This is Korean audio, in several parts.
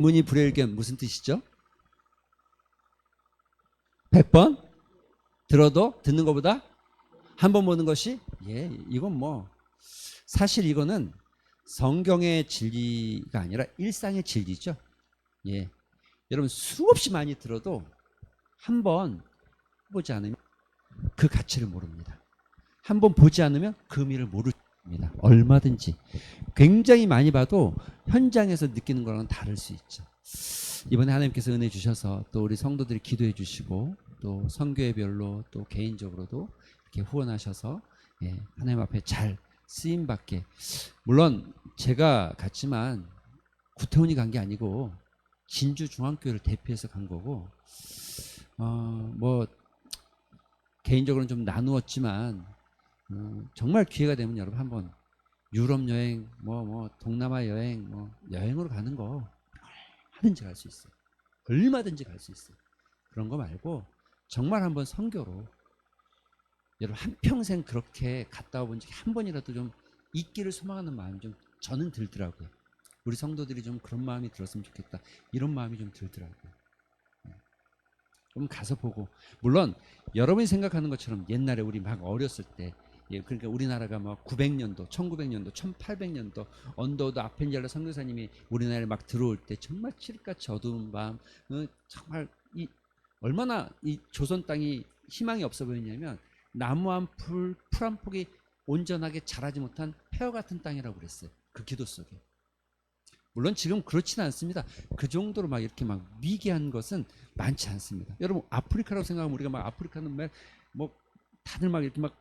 문이 불여일견 무슨 뜻이죠? 100번 들어도 듣는 것보다 한 번 보는 것이 이건 뭐 사실 이거는 성경의 진리가 아니라 일상의 진리죠. 여러분 수없이 많이 들어도 한 번 보지 않으면 그 가치를 모릅니다. 한 번 보지 않으면 그 의미를 모릅니다. 얼마든지 굉장히 많이 봐도 현장에서 느끼는 거랑은 다를 수 있죠. 이번에 하나님께서 은혜 주셔서 또 우리 성도들이 기도해 주시고 또 선교회별로 또 개인적으로도 이렇게 후원하셔서 하나님 앞에 잘 쓰임 받게, 물론 제가 갔지만 구태훈이 간 게 아니고 진주 중앙교회를 대표해서 간 거고 뭐 개인적으로는 좀 나누었지만 정말 기회가 되면 여러분 한번 유럽 여행 뭐 동남아 여행 여행으로 가는 거 얼마든지 갈 수 있어요. 얼마든지 갈 수 있어요. 그런 거 말고 정말 한번 선교로 여러분 한평생 그렇게 갔다 와본 적이 한 번이라도 좀 있기를 소망하는 마음이 좀 저는 들더라고요. 우리 성도들이 좀 그런 마음이 들었으면 좋겠다, 이런 마음이 좀 들더라고요. 좀 가서 보고, 물론 여러분이 생각하는 것처럼 옛날에 우리 막 어렸을 때 그러니까 우리나라가 막 900년도, 1900년도, 1800년도 언더우드 아펜젤러 선교사님이 우리나라에 막 들어올 때 정말 칠흑같이 어두운 밤, 정말 얼마나 이 조선 땅이 희망이 없어 보였냐면 나무 한 풀 한 폭이 온전하게 자라지 못한 폐허 같은 땅이라고 그랬어요. 그 기도 속에. 물론 지금 그렇지는 않습니다. 그 정도로 막 이렇게 막 미개한 것은 많지 않습니다. 여러분 아프리카라고 생각하면 우리가 막 아프리카는 뭐 다들 막 이렇게 막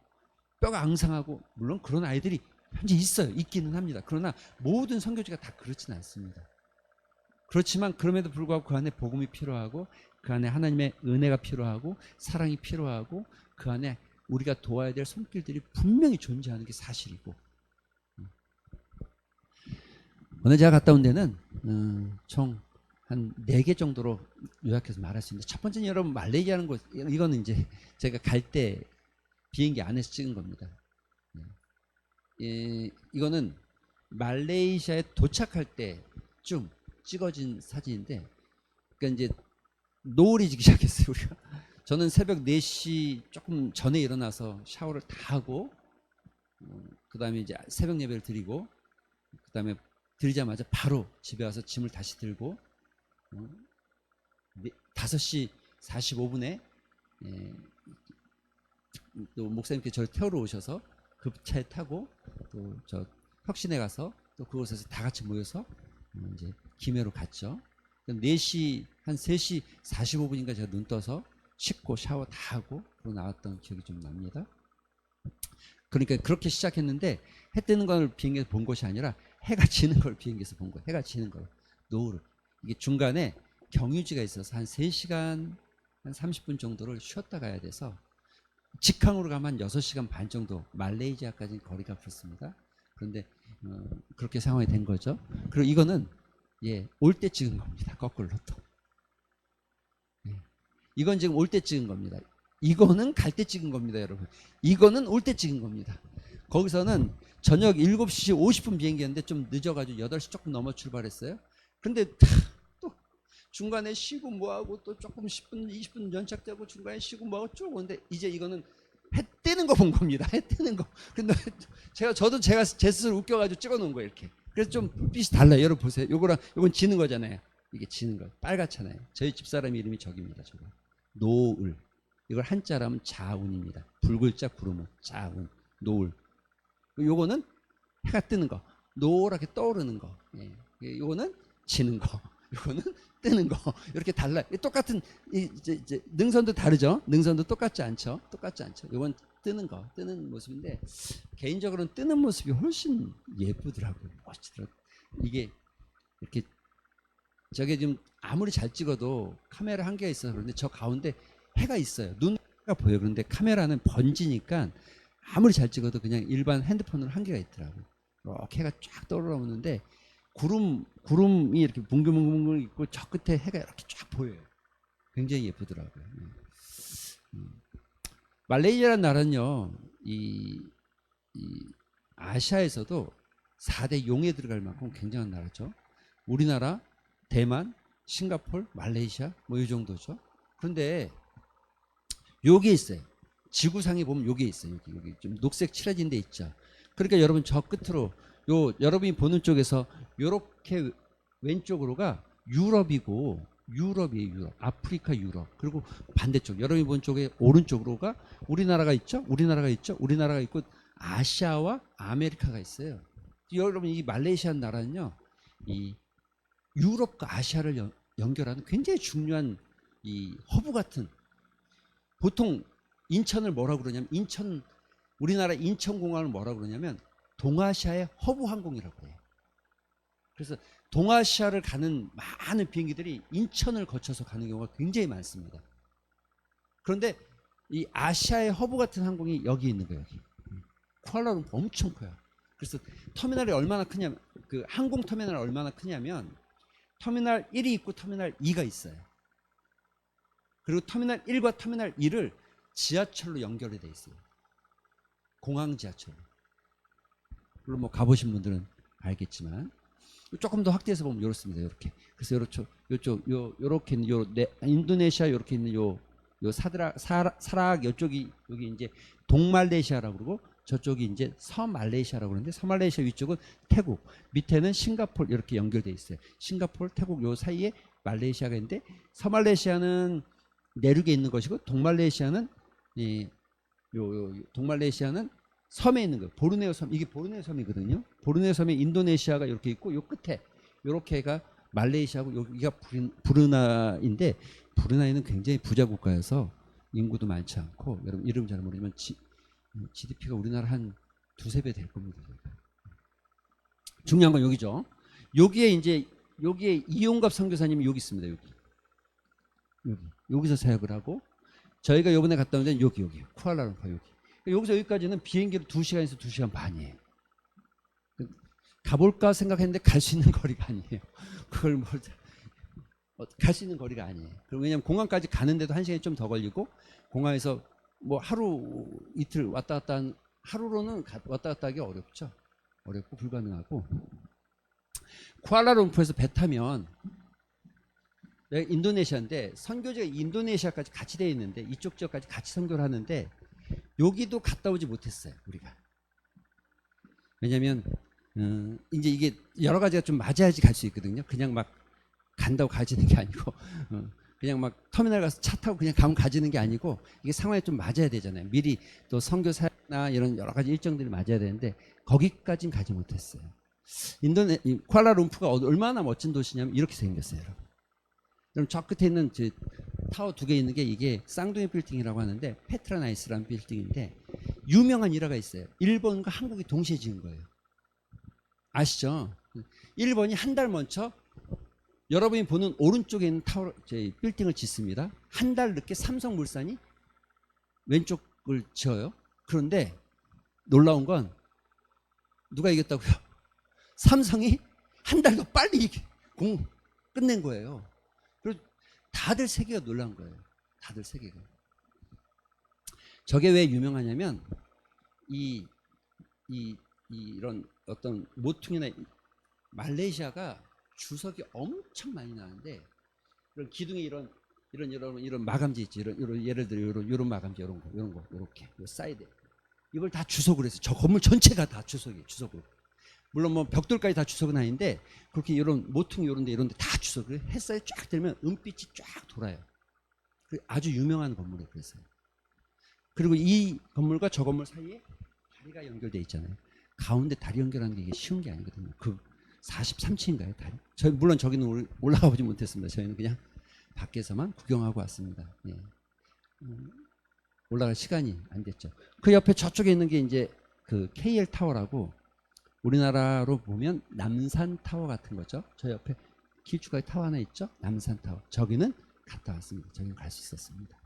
뼈가 앙상하고, 물론 그런 아이들이 현재 있어요. 있기는 합니다. 그러나 모든 선교지가 다 그렇지는 않습니다. 그렇지만 그럼에도 불구하고 그 안에 복음이 필요하고 그 안에 하나님의 은혜가 필요하고 사랑이 필요하고 그 안에 우리가 도와야 될 손길들이 분명히 존재하는 게 사실이고, 오늘 제가 갔다 온 데는 총 한 4개 정도로 요약해서 말할 수 있는데, 첫 번째는 여러분 말레이시아라는 곳, 이거는 이제 제가 갈 때 비행기 안에서 찍은 겁니다. 이거는 말레이시아에 도착할 때쯤 찍어진 사진인데, 그러니까 이제 노을이 지기 시작했어요. 우리가 저는 새벽 4시 조금 전에 일어나서 샤워를 다 하고 그 다음에 이제 새벽 예배를 드리고 그 다음에 들자마자 바로 집에 와서 짐을 다시 들고 5시 45분에 또 목사님께 저를 태우러 오셔서 그 차에 타고 또 저 혁신에 가서 또 그곳에서 다 같이 모여서 이제 김해로 갔죠. 4시 한 3시 45분인가 제가 눈 떠서 씻고 샤워 다 하고 그러고 나왔던 기억이 좀 납니다. 그러니까 그렇게 시작했는데 해 뜨는 걸 비행기에서 본 것이 아니라 해가 지는 걸 비행기에서 본 거예요. 해가 지는 걸, 노을을. 이게 중간에 경유지가 있어서 한 3시간 한 30분 정도를 쉬었다 가야 돼서 직항으로 가면 한 6시간 반 정도, 말레이시아까지는 거리가 그렇습니다. 그런데 그렇게 상황이 된 거죠. 그리고 이거는 올 때 찍은 겁니다. 거꾸로 또. 이건 지금 올 때 찍은 겁니다. 이거는 갈 때 찍은 겁니다, 여러분. 이거는 올 때 찍은 겁니다. 거기서는 저녁 7시 50분 비행기였는데 좀 늦어가지고 8시 조금 넘어 출발했어요. 근데 또 중간에 쉬고 뭐하고 또 조금 10분 20분 연착되고 중간에 쉬고 뭐하고 쭉 오는데, 이제 이거는 해 뜨는 거 본 겁니다. 해 뜨는 거. 근데 저도 제가 제 스스로 웃겨가지고 찍어놓은 거예요, 이렇게. 그래서 좀 빛이 달라요. 여러분 보세요. 요거랑 요건 지는 거잖아요. 이게 지는 거 빨갛잖아요. 저희 집사람 이름이 저깁니다. 저거 노을. 이걸 한자라면 자운입니다. 붉을자 구름은 자운, 노을. 요거는 해가 뜨는 거, 노랗게 떠오르는 거. 요거는 지는 거, 요거는 뜨는 거. 이렇게 달라요. 똑같은 이제 능선도 다르죠. 능선도 똑같지 않죠. 똑같지 않죠. 요건 뜨는 거, 뜨는 모습인데 개인적으로는 뜨는 모습이 훨씬 예쁘더라고요. 멋지더라고요. 이게 이렇게 저게 지금 아무리 잘 찍어도 카메라 한계가 있어서 그런데 저 가운데 해가 있어요. 눈가 보여요. 그런데 카메라는 번지니까 아무리 잘 찍어도 그냥 일반 핸드폰으로 한계가 있더라고요. 이렇게 해가 쫙 떠오르는데 구름이 이렇게 뭉글뭉글 있고 저 끝에 해가 이렇게 쫙 보여요. 굉장히 예쁘더라고요. 말레이시아라는 나라는요, 이 아시아에서도 4대 용에 들어갈 만큼 굉장한 나라죠. 우리나라 대만, 싱가포르, 말레이시아 뭐 이 정도죠. 그런데 요게 있어요. 지구상에 보면 요게 있어요. 여기 좀 녹색 칠해진 데 있죠. 그러니까 여러분 저 끝으로 요 여러분이 보는 쪽에서 요렇게 왼쪽으로가 유럽이고 유럽이에요. 유럽. 아프리카 유럽. 그리고 반대쪽 여러분이 보는 쪽에 오른쪽으로가 우리나라가 있죠. 우리나라가 있죠. 우리나라가 있고 아시아와 아메리카가 있어요. 여러분 이 말레이시아 나라는요. 이 유럽과 아시아를 연결하는 굉장히 중요한 이 허브 같은, 보통 인천을 뭐라고 그러냐면 우리나라 인천공항을 뭐라고 그러냐면 동아시아의 허브 항공이라고 해요. 그래서 동아시아를 가는 많은 비행기들이 인천을 거쳐서 가는 경우가 굉장히 많습니다. 그런데 이 아시아의 허브 같은 항공이 여기 있는 거예요. 여기. 쿠알라룸푸르 엄청 커요. 그래서 터미널이 얼마나 크냐면 그 항공 터미널이 얼마나 크냐면 터미널 1이 있고 터미널 2가 있어요. 그리고 터미널 1과 터미널 2를 지하철로 연결이 돼 있어요. 공항 지하철. 물론 뭐 가보신 분들은 알겠지만 조금 더 확대해서 보면 이렇습니다. 이렇게. 그래서 요렇게 있는 인도네시아 이렇게 있는 요 사락 요쪽이 여기 이제 동말레이시아라고 그러고 저쪽이 이제 서말레이시아라고 그러는데 서말레이시아 위쪽은 태국, 밑에는 싱가포르 이렇게 연결돼 있어요. 싱가포르, 태국 요 사이에 말레이시아가 있는데 서말레이시아는 내륙에 있는 것이고 동말레이시아는 동말레이시아는 섬에 있는 거예요. 보르네오 섬. 이게 보르네오 섬이거든요. 보르네오 섬에 인도네시아가 이렇게 있고 요 끝에 요렇게가 말레이시아고 여기가 브루나이인데 브루나이는 굉장히 부자 국가여서 인구도 많지 않고 여러분 이름 잘 모르지만 GDP가 우리나라 한 두세 배 될 겁니다. 중요한 건 여기죠. 여기에 이용갑 선교사님이 여기 있습니다. 여기서 사역을 하고 저희가 요번에 갔다 온 데는 여기 쿠알라룸푸르 여기. 여기서 여기까지는 비행기로 2시간에서 2시간 반이에요. 가볼까 생각했는데 갈 수 있는 거리가 아니에요. 그걸 갈 수 있는 거리가 아니에요. 왜냐하면 공항까지 가는데도 1시간이 좀 더 걸리고 공항에서 뭐 하루 이틀 왔다 갔다 하루로는 왔다 갔다 하기 어렵죠. 어렵고 불가능하고. 쿠알라룸푸르에서 배 타면 내가 인도네시아인데 선교지가 인도네시아까지 같이 되어 있는데 이쪽 지역까지 같이 선교를 하는데 여기도 갔다 오지 못했어요. 우리가. 왜냐하면 이제 이게 여러 가지가 좀 맞아야지 갈 수 있거든요. 그냥 막 간다고 가지는 게 아니고 그냥 막 터미널 가서 차 타고 그냥 가면 가지는 게 아니고 이게 상황에 좀 맞아야 되잖아요. 미리 또 선교 사역이나 이런 여러 가지 일정들이 맞아야 되는데 거기까지는 가지 못했어요. 쿠알라룸푸르가 얼마나 멋진 도시냐면 이렇게 생겼어요. 여러분. 그럼 저 끝에 있는 타워 2개 있는 게 이게 쌍둥이 빌딩이라고 하는데 페트라나이스라는 빌딩인데 유명한 일화가 있어요. 일본과 한국이 동시에 지은 거예요. 아시죠? 일본이 한 달 먼저 여러분이 보는 오른쪽에 있는 빌딩을 짓습니다. 한 달 늦게 삼성물산이 왼쪽을 지어요. 그런데 놀라운 건 누가 이겼다고요? 삼성이 한 달 더 빨리 끝낸 거예요. 그리고 다들 세계가 놀란 거예요. 다들 세계가. 저게 왜 유명하냐면 이런 어떤 모퉁이나 말레이시아가 주석이 엄청 많이 나는데 이런 기둥에 이런 마감재 있지. 이런 예를 들어 이런 마감재 이런 거 이렇게 요 사이드 이걸 다 주석으로 해서 저 건물 전체가 다 주석이에요. 주석으로. 물론 뭐 벽돌까지 다 주석은 아닌데 그렇게 이런 모퉁이 이런데 다 주석을 햇살이 쫙 들면 은빛이 쫙 돌아요. 아주 유명한 건물이에요. 그래서요. 그리고 이 건물과 저 건물 사이에 다리가 연결돼 있잖아요. 가운데 다리 연결하는 게 이게 쉬운 게 아니거든요. 그 43층인가요 다리? 물론 저기는 올라가 보지 못했습니다. 저희는 그냥 밖에서만 구경하고 왔습니다. 예. 올라갈 시간이 안 됐죠. 그 옆에 저쪽에 있는 게 이제 그 KL 타워라고 우리나라로 보면 남산 타워 같은 거죠. 저 옆에 길쭉하게 타워 하나 있죠. 남산 타워. 저기는 갔다 왔습니다. 저기는 갈 수 있었습니다.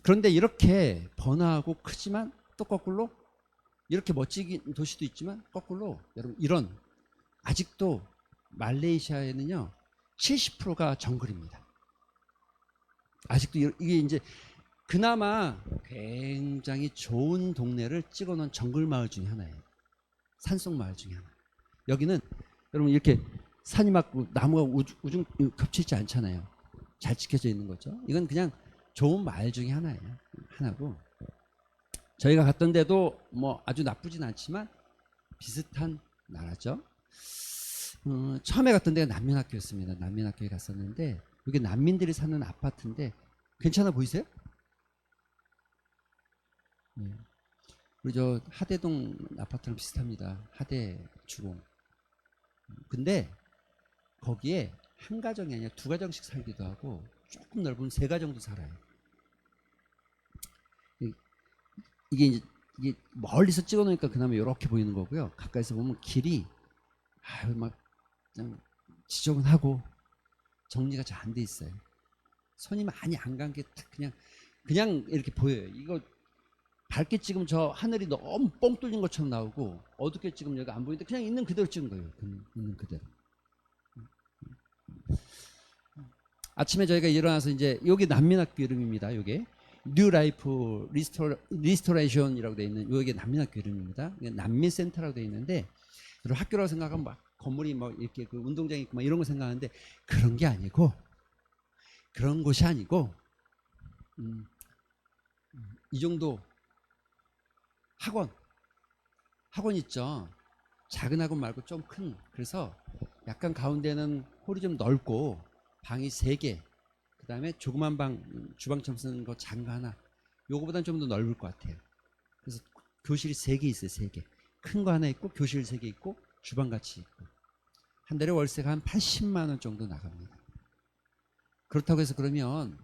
그런데 이렇게 번화하고 크지만 또 거꾸로 이렇게 멋진 도시도 있지만 거꾸로 여러분 이런 아직도 말레이시아에는요 70%가 정글입니다. 아직도 이게 이제 그나마 굉장히 좋은 동네를 찍어놓은 정글 마을 중에 하나예요. 산속 마을 중에 하나. 여기는 여러분 이렇게 산이 막 나무가 우중 겹치지 않잖아요. 잘 지켜져 있는 거죠. 이건 그냥 좋은 말 중에 하나고 저희가 갔던 데도 뭐 아주 나쁘진 않지만 비슷한 나라죠. 처음에 갔던 데가 난민학교였습니다. 난민학교에 갔었는데 여기 난민들이 사는 아파트인데 괜찮아 보이세요? 우리 저 하대동 아파트랑 비슷합니다. 하대 주공. 근데 거기에 한 가정이 아니라 두 가정씩 살기도 하고 조금 넓으면 세 가정도 살아요. 이게 멀리서 찍어놓으니까 그나마 이렇게 보이는 거고요. 가까이서 보면 길이 막 그냥 지저분하고 정리가 잘 안 돼 있어요. 손이 많이 안 간 게 그냥 이렇게 보여요. 이거 밝게 찍으면 저 하늘이 너무 뻥 뚫린 것처럼 나오고 어둡게 찍으면 여기 안 보이는데 그냥 있는 그대로 찍은 거예요. 있는 그대로. 아침에 저희가 일어나서 이제 여기 난민학교 이름입니다. 요게 뉴 라이프 리스토레이션이라고 되어 있는 요게 난민학교 이름입니다. 난민센터라고 되어 있는데 여러분 학교라고 생각하면 막 건물이 막 이렇게 그 운동장이 있고 막 이런 거 생각하는데 그런 게 아니고 그런 곳이 아니고 이 정도 학원 있죠. 작은 학원 말고 좀 큰. 그래서 약간 가운데는 홀이 좀 넓고 방이 3개. 그 다음에 조그만 방 주방처럼 쓰는 거 작은 거 하나. 요거보다는 좀 더 넓을 것 같아요. 그래서 교실이 3개 있어요. 3개. 큰 거 하나 있고 교실 3개 있고 주방 같이 있고. 한 달에 월세가 한 80만 원 정도 나갑니다. 그렇다고 해서 그러면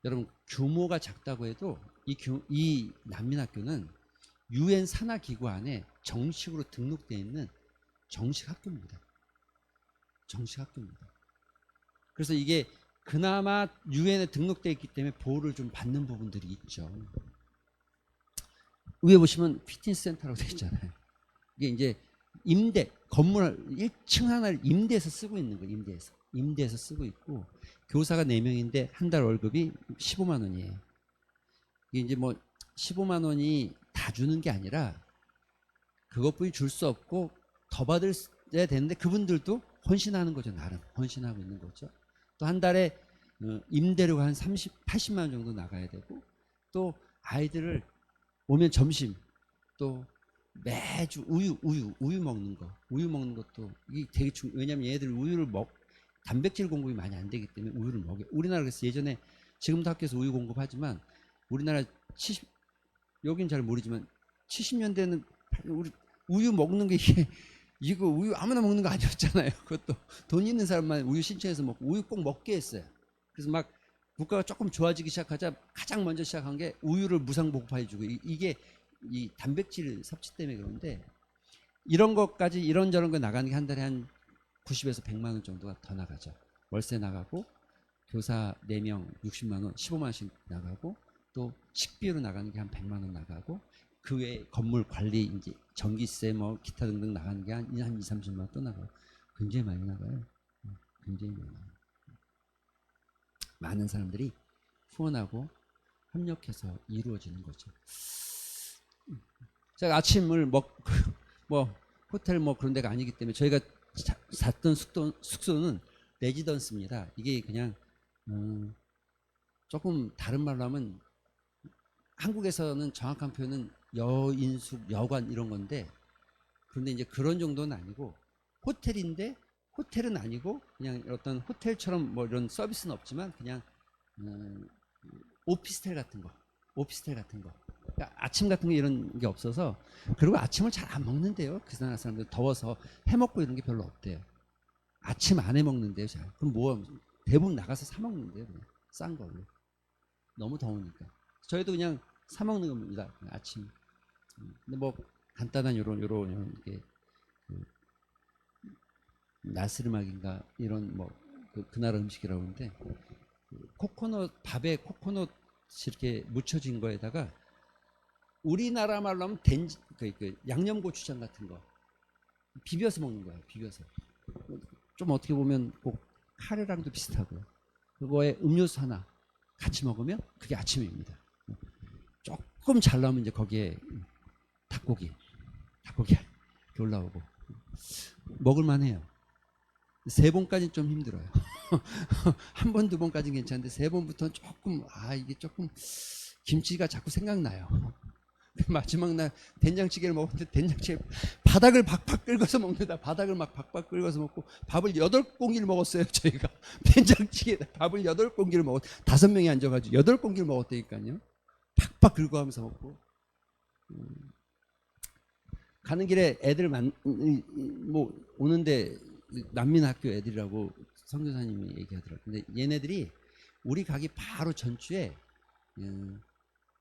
여러분 규모가 작다고 해도 이 난민학교는 UN 산하기구 안에 정식으로 등록되어 있는 정식 학교입니다. 정식 학교입니다. 그래서 이게 그나마 UN에 등록되어 있기 때문에 보호를 좀 받는 부분들이 있죠. 위에 보시면 피트니스 센터라고 되어 있잖아요. 이게 이제 건물 1층 하나를 임대해서 쓰고 있는 거예요. 임대해서 쓰고 있고 교사가 4명인데 한 달 월급이 15만 원이에요. 이게 이제 뭐 15만 원이 다 주는 게 아니라 그것뿐이 줄 수 없고 더 받아야 되는데 그분들도 헌신하는 거죠. 나름 헌신하고 있는 거죠. 또 한 달에 임대료가 한 80만 원 정도 나가야 되고 또 아이들을 오면 점심 또 매주 우유 먹는 것도 이게 되게 왜냐면 얘들 우유를 단백질 공급이 많이 안 되기 때문에 우유를 먹여. 우리나라 그래서 예전에 지금도 학교에서 우유 공급하지만 우리나라 여긴 잘 모르지만 70년대는 우리 우유 먹는 게 이거 우유 아무나 먹는 거 아니었잖아요. 그것도 돈 있는 사람만 우유 신청해서 먹고 우유 꼭 먹게 했어요. 그래서 막 국가가 조금 좋아지기 시작하자 가장 먼저 시작한 게 우유를 무상 보급해주고 이게 이 단백질 섭취 때문에 그런데 이런 것까지 이런저런 거 나가는 게 한 달에 한 90에서 100만 원 정도가 더 나가죠. 월세 나가고 교사 4명 60만 원, 15만 원씩 나가고 또 식비로 나가는 게 한 100만 원 나가고 그 외에 건물 관리 이제 전기세 뭐 기타 등등 나가는 게 한 2, 30만 원 또 나가고 굉장히 많이 나가요. 굉장히 많이 나가요. 많은 사람들이 후원하고 협력해서 이루어지는 거죠. 제가 아침을 뭐 호텔 뭐 그런 데가 아니기 때문에 저희가 샀던 숙소는 레지던스입니다. 이게 그냥 조금 다른 말로 하면 한국에서는 정확한 표현은 여인숙, 여관 이런 건데 그런데 이제 그런 정도는 아니고 호텔인데 호텔은 아니고 그냥 어떤 호텔처럼 뭐 이런 서비스는 없지만 그냥 오피스텔 같은 거. 그러니까 아침 같은 게 이런 게 없어서 그리고 아침을 잘 안 먹는데요. 그 나라 사람들 더워서 해 먹고 이런 게 별로 없대요. 아침 안 해 먹는데요. 잘. 그럼 뭐 대부분 나가서 사 먹는데요. 그냥 싼 걸로. 너무 더우니까. 저희도 그냥 사 먹는 겁니다. 아침. 근데 뭐 간단한 요런 이게 나스르막인가 이런 뭐 그 나라 음식이라고 하는데 밥에 코코넛 이렇게 묻혀진 거에다가 우리나라 말로 하면 그 양념고추장 같은 거 비벼서 먹는 거예요. 비벼서. 좀 어떻게 보면 꼭 카레랑도 비슷하고요. 그거에 음료수 하나 같이 먹으면 그게 아침입니다. 조금 잘 나오면 이제 거기에 닭고기 이렇게 올라오고 먹을만해요. 3번까지는 좀 힘들어요. 한 번, 2번까지는 괜찮은데 3번부터는 조금 이게 조금 김치가 자꾸 생각나요. 마지막 날 된장찌개를 먹었는데 된장찌개 바닥을 박박 긁어서 먹는다. 바닥을 막 박박 긁어서 먹고 밥을 8공기를 먹었어요. 저희가 된장찌개 밥을 8공기를 먹었 5명이 앉아가지고 8공기를 먹었다니까요. 팍팍 긁어가면서 먹고 가는 길에 애들 뭐 오는데 난민학교 애들이라고 선교사님이 얘기하더라고요. 근데 얘네들이 우리 가기 바로 전주에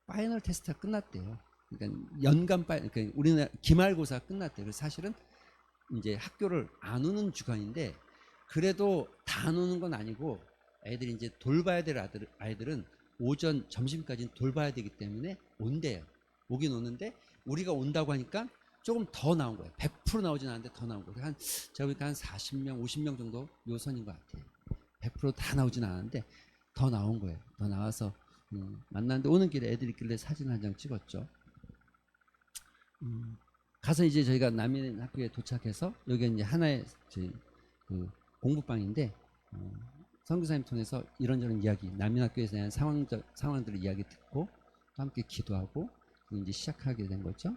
파이널 테스트가 끝났대요. 그러니까 그러니까 우리나라 기말고사 끝났대요. 그래서 사실은 이제 학교를 안 오는 주간인데 그래도 다 안 오는 건 아니고 애들이 이제 돌봐야 될 아이들은 오전 점심까지는 돌봐야 되기 때문에 온대요. 오긴 오는데 우리가 온다고 하니까 조금 더 나온 거예요. 100% 나오진 않는데 더 나온 거예요. 제가 보니까 한 40명, 50명 정도 요선인 것 같아요. 100%다 나오진 않았는데 더 나온 거예요. 더 나와서 만났는데 오는 길에 애들이 있길래 사진 한 장 찍었죠. 가서 이제 저희가 남인 학교에 도착해서 여기 이제 하나의 그 공부방인데 선교사님 통해서 이런저런 이야기, 남인 학교에서 대한 상황들을 이야기 듣고 또 함께 기도하고 이제 시작하게 된 거죠.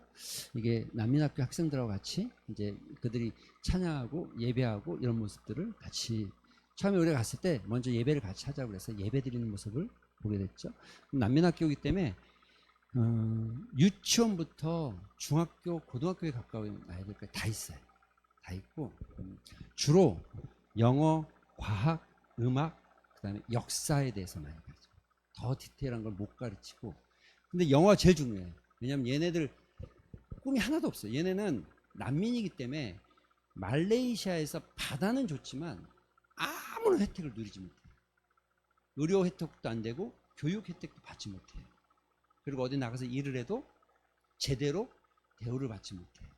이게 난민학교 학생들하고 같이 이제 그들이 찬양하고 예배하고 이런 모습들을 같이 처음에 우리가 갔을 때 먼저 예배를 같이 하자고 그래서 예배 드리는 모습을 보게 됐죠. 난민학교이기 때문에 유치원부터 중학교, 고등학교에 가까운 아이들까지 다 있어요. 다 있고 주로 영어, 과학, 음악, 그다음에 역사에 대해서 많이 가르쳐. 더 디테일한 걸 못 가르치고. 근데 영어가 제일 중요해요. 왜냐면 얘네들 꿈이 하나도 없어요. 얘네는 난민이기 때문에 말레이시아에서 바다는 좋지만 아무런 혜택을 누리지 못해요. 의료 혜택도 안 되고 교육 혜택도 받지 못해요. 그리고 어디 나가서 일을 해도 제대로 대우를 받지 못해요.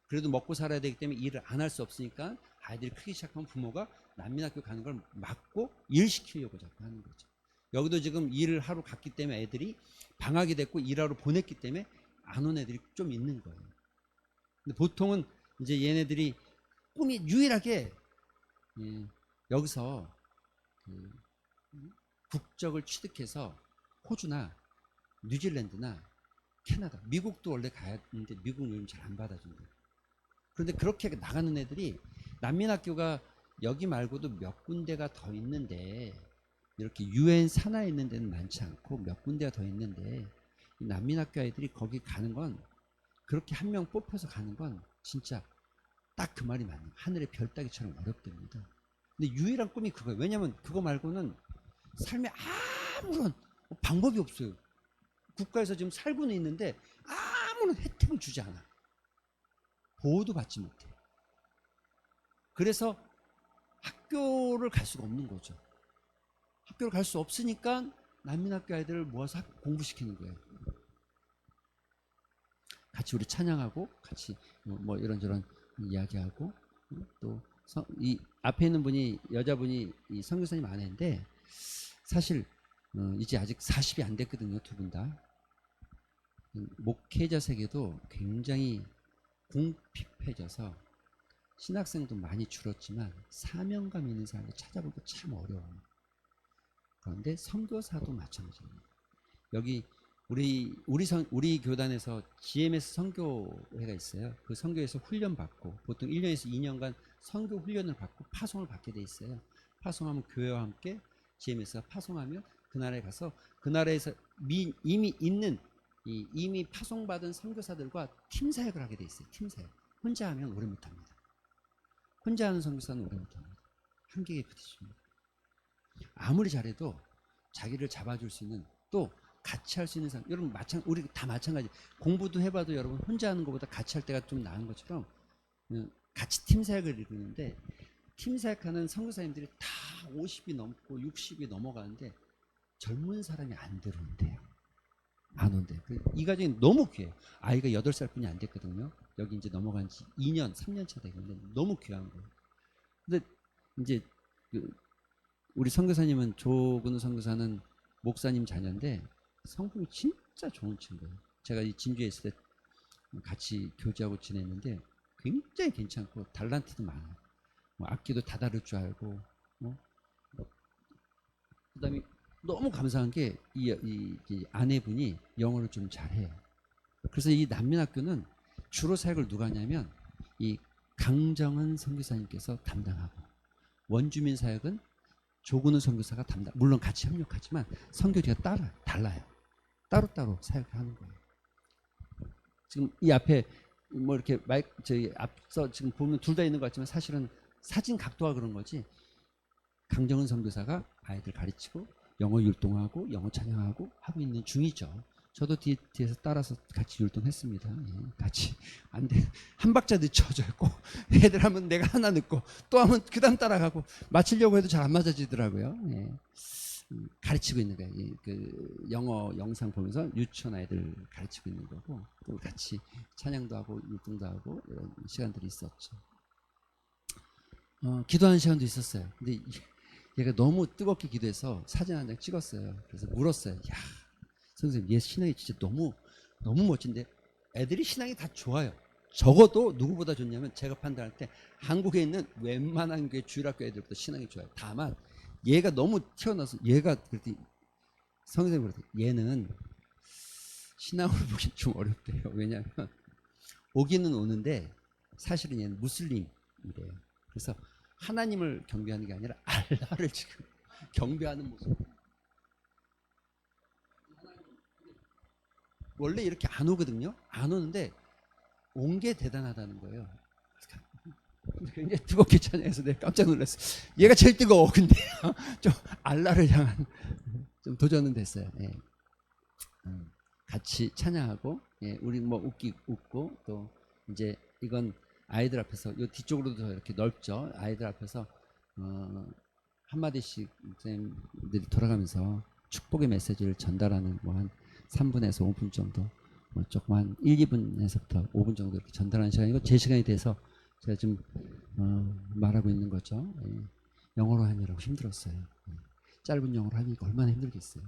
그래도 먹고 살아야 되기 때문에 일을 안 할 수 없으니까 아이들이 크기 시작하면 부모가 난민학교 가는 걸 막고 일 시키려고 자꾸 하는 거죠. 여기도 지금 일을 하러 갔기 때문에 애들이 방학이 됐고 일하러 보냈기 때문에 안 온 애들이 좀 있는 거예요. 근데 보통은 이제 얘네들이 꿈이 유일하게 여기서 국적을 취득해서 호주나 뉴질랜드나 캐나다, 미국도 원래 가야 하는데 미국은 요즘 잘 안 받아준대요. 그런데 그렇게 나가는 애들이 난민학교가 여기 말고도 몇 군데가 더 있는데 이렇게 UN 산하에 있는 데는 많지 않고 몇 군데가 더 있는데 이 난민학교 아이들이 거기 가는 건 그렇게 한 명 뽑혀서 가는 건 진짜 딱 그 말이 맞는 하늘의 별 따기처럼 어렵답니다. 근데 유일한 꿈이 그거예요. 왜냐면 그거 말고는 삶에 아무런 방법이 없어요. 국가에서 지금 살고는 있는데 아무런 혜택을 주지 않아. 보호도 받지 못해. 그래서 학교를 갈 수가 없는 거죠. 학교를 갈 수 없으니까 난민학교 아이들을 모아서 공부시키는 거예요. 같이 우리 찬양하고 같이 뭐 이런저런 이야기하고 또 이 앞에 있는 분이 여자분이 이 선교사님 아내인데 사실 이제 아직 40이 안 됐거든요. 두 분 다. 목회자 세계도 굉장히 궁핍해져서 신학생도 많이 줄었지만 사명감 있는 사람을 찾아보기 참 어려워요. 그런데 선교사도 마찬가지입니다. 여기 우리 교단에서 GMS 선교회가 있어요. 그 선교에서 훈련 받고 보통 1년에서 2년간 선교 훈련을 받고 파송을 받게 돼 있어요. 파송하면 교회와 함께 GMS가 파송하면 그 나라에 가서 그 나라에서 이미 있는 이미 파송받은 선교사들과 팀 사역을 하게 돼 있어요. 팀 사역. 혼자 하면 오래 못합니다. 혼자 하는 선교사는 오래 못합니다. 한계에 부딪힙니다. 아무리 잘해도 자기를 잡아줄 수 있는 또 같이 할 수 있는 사람, 여러분 우리 다 마찬가지. 공부도 해봐도 여러분 혼자 하는 것보다 같이 할 때가 좀 나은 것처럼 같이 팀 사역을 이루는데 팀 사역하는 선교사님들이 다 50이 넘고 60이 넘어가는데 젊은 사람이 안 들어온대요. 안 온대요. 이 가정이 너무 귀해요. 아이가 8살뿐이 안 됐거든요. 여기 이제 넘어간 지 2년, 3년 차 되겠는데 너무 귀한 거예요. 근데 이제 우리 선교사님은 조근우 선교사는 목사님 자녀인데 성품이 진짜 좋은 친구예요. 제가 이 진주에 있을 때 같이 교제하고 지냈는데 굉장히 괜찮고 달란트도 많아요. 뭐 악기도 다 다룰 줄 알고 뭐 그다음에 너무 감사한 게 이 아내분이 영어를 좀 잘해요. 그래서 이 난민학교는 주로 사역을 누가 하냐면 이 강정은 선교사님께서 담당하고 원주민 사역은 조근우 선교사가 담당. 물론 같이 협력하지만 선교지가 달라요. 따로따로 사역을 하는 거예요. 지금 이 앞에 뭐 이렇게 저희 앞서 지금 보면 둘 다 있는 것 같지만 사실은 사진 각도가 그런 거지. 강정은 선교사가 아이들 가르치고 영어 율동하고 영어 찬양하고 하고 있는 중이죠. 저도 뒤에서 따라서 같이 율동했습니다. 예, 같이 안 돼. 한 박자 늦춰져 있고 애들 하면 내가 하나 늦고 또 하면 그다음 따라가고 맞추려고 해도 잘 안 맞아지더라고요. 예. 가르치고 있는 거예요. 그 영어 영상 보면서 유치원 아이들 가르치고 있는 거고 또 같이 찬양도 하고 율동도 하고 이런 시간들이 있었죠. 기도하는 시간도 있었어요. 근데 얘가 너무 뜨겁게 기도해서 사진 한 장 찍었어요. 그래서 물었어요. 야, 선생님, 얘 신앙이 진짜 너무 멋진데 애들이 신앙이 다 좋아요. 적어도 누구보다 좋냐면 제가 판단할 때 한국에 있는 웬만한 게 주일학교 애들보다 신앙이 좋아요. 다만 얘가 너무 튀어나와서 얘가 그랬더니 선생님이 그랬더니 얘는 신앙으로 보기 좀 어렵대요. 왜냐하면 오기는 오는데 사실은 얘는 무슬림이래요. 그래서 하나님을 경배하는 게 아니라 알라를 지금 경배하는 모습. 원래 이렇게 안 오거든요. 안 오는데 온 게 대단하다는 거예요. 굉장히 뜨겁게 찬양해서 내가 깜짝 놀랐어. 얘가 제일 뜨거워. 근데 좀 알라를 향한 좀 도전은 됐어요. 예. 같이 찬양하고 예, 우리 뭐 웃고 또 이제 이건 아이들 앞에서 요 뒤쪽으로도 더 이렇게 넓죠. 아이들 앞에서 한마디씩 선생님들이 돌아가면서 축복의 메시지를 전달하는 뭐 한 3분에서 5분 정도 뭐 조금 한 1, 2분에서부터 5분 정도 이렇게 전달하는 시간이고 제 시간이 돼서 제가 지금 말하고 있는 거죠. 예. 영어로 하느라고 힘들었어요. 예. 짧은 영어로 하니까 얼마나 힘들겠어요.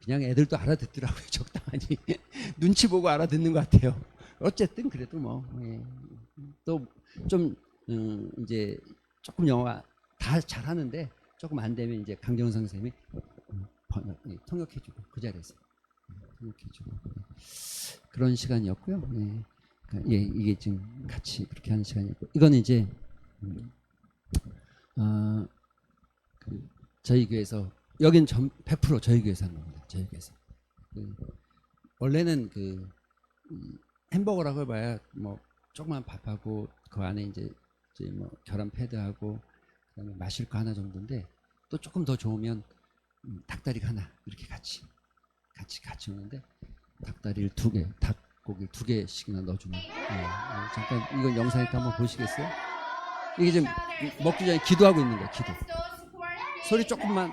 그냥 애들도 알아듣더라고요. 적당하니 눈치 보고 알아듣는 것 같아요. 어쨌든 그래도 뭐 또 좀 이제 조금 영어 다 잘하는데 조금 안 되면 이제 강정선 선생님이 통역해주고 그 자리에서 통역해주고 그런 시간이었고요. 예, 이게 지금 같이 그렇게 하는 시간이었고 이거는 이제 저희 교회에서 여긴 100% 저희 교회에서 한 겁니다. 저희 교회에서 원래는 햄버거라고 해봐야 뭐 조그만 밥하고 그 안에 이제 뭐 계란 패드하고 그다음에 마실 거 하나 정도인데 또 조금 더 좋으면 닭다리가 하나 이렇게 같이 오는데 닭다리를 2개, 닭고기를 2개씩이나 넣어주면 잠깐 이건 영상이니까 한번 보시겠어요? 이게 지금 먹기 전에 기도하고 있는 거예요. 기도. 소리 조금만.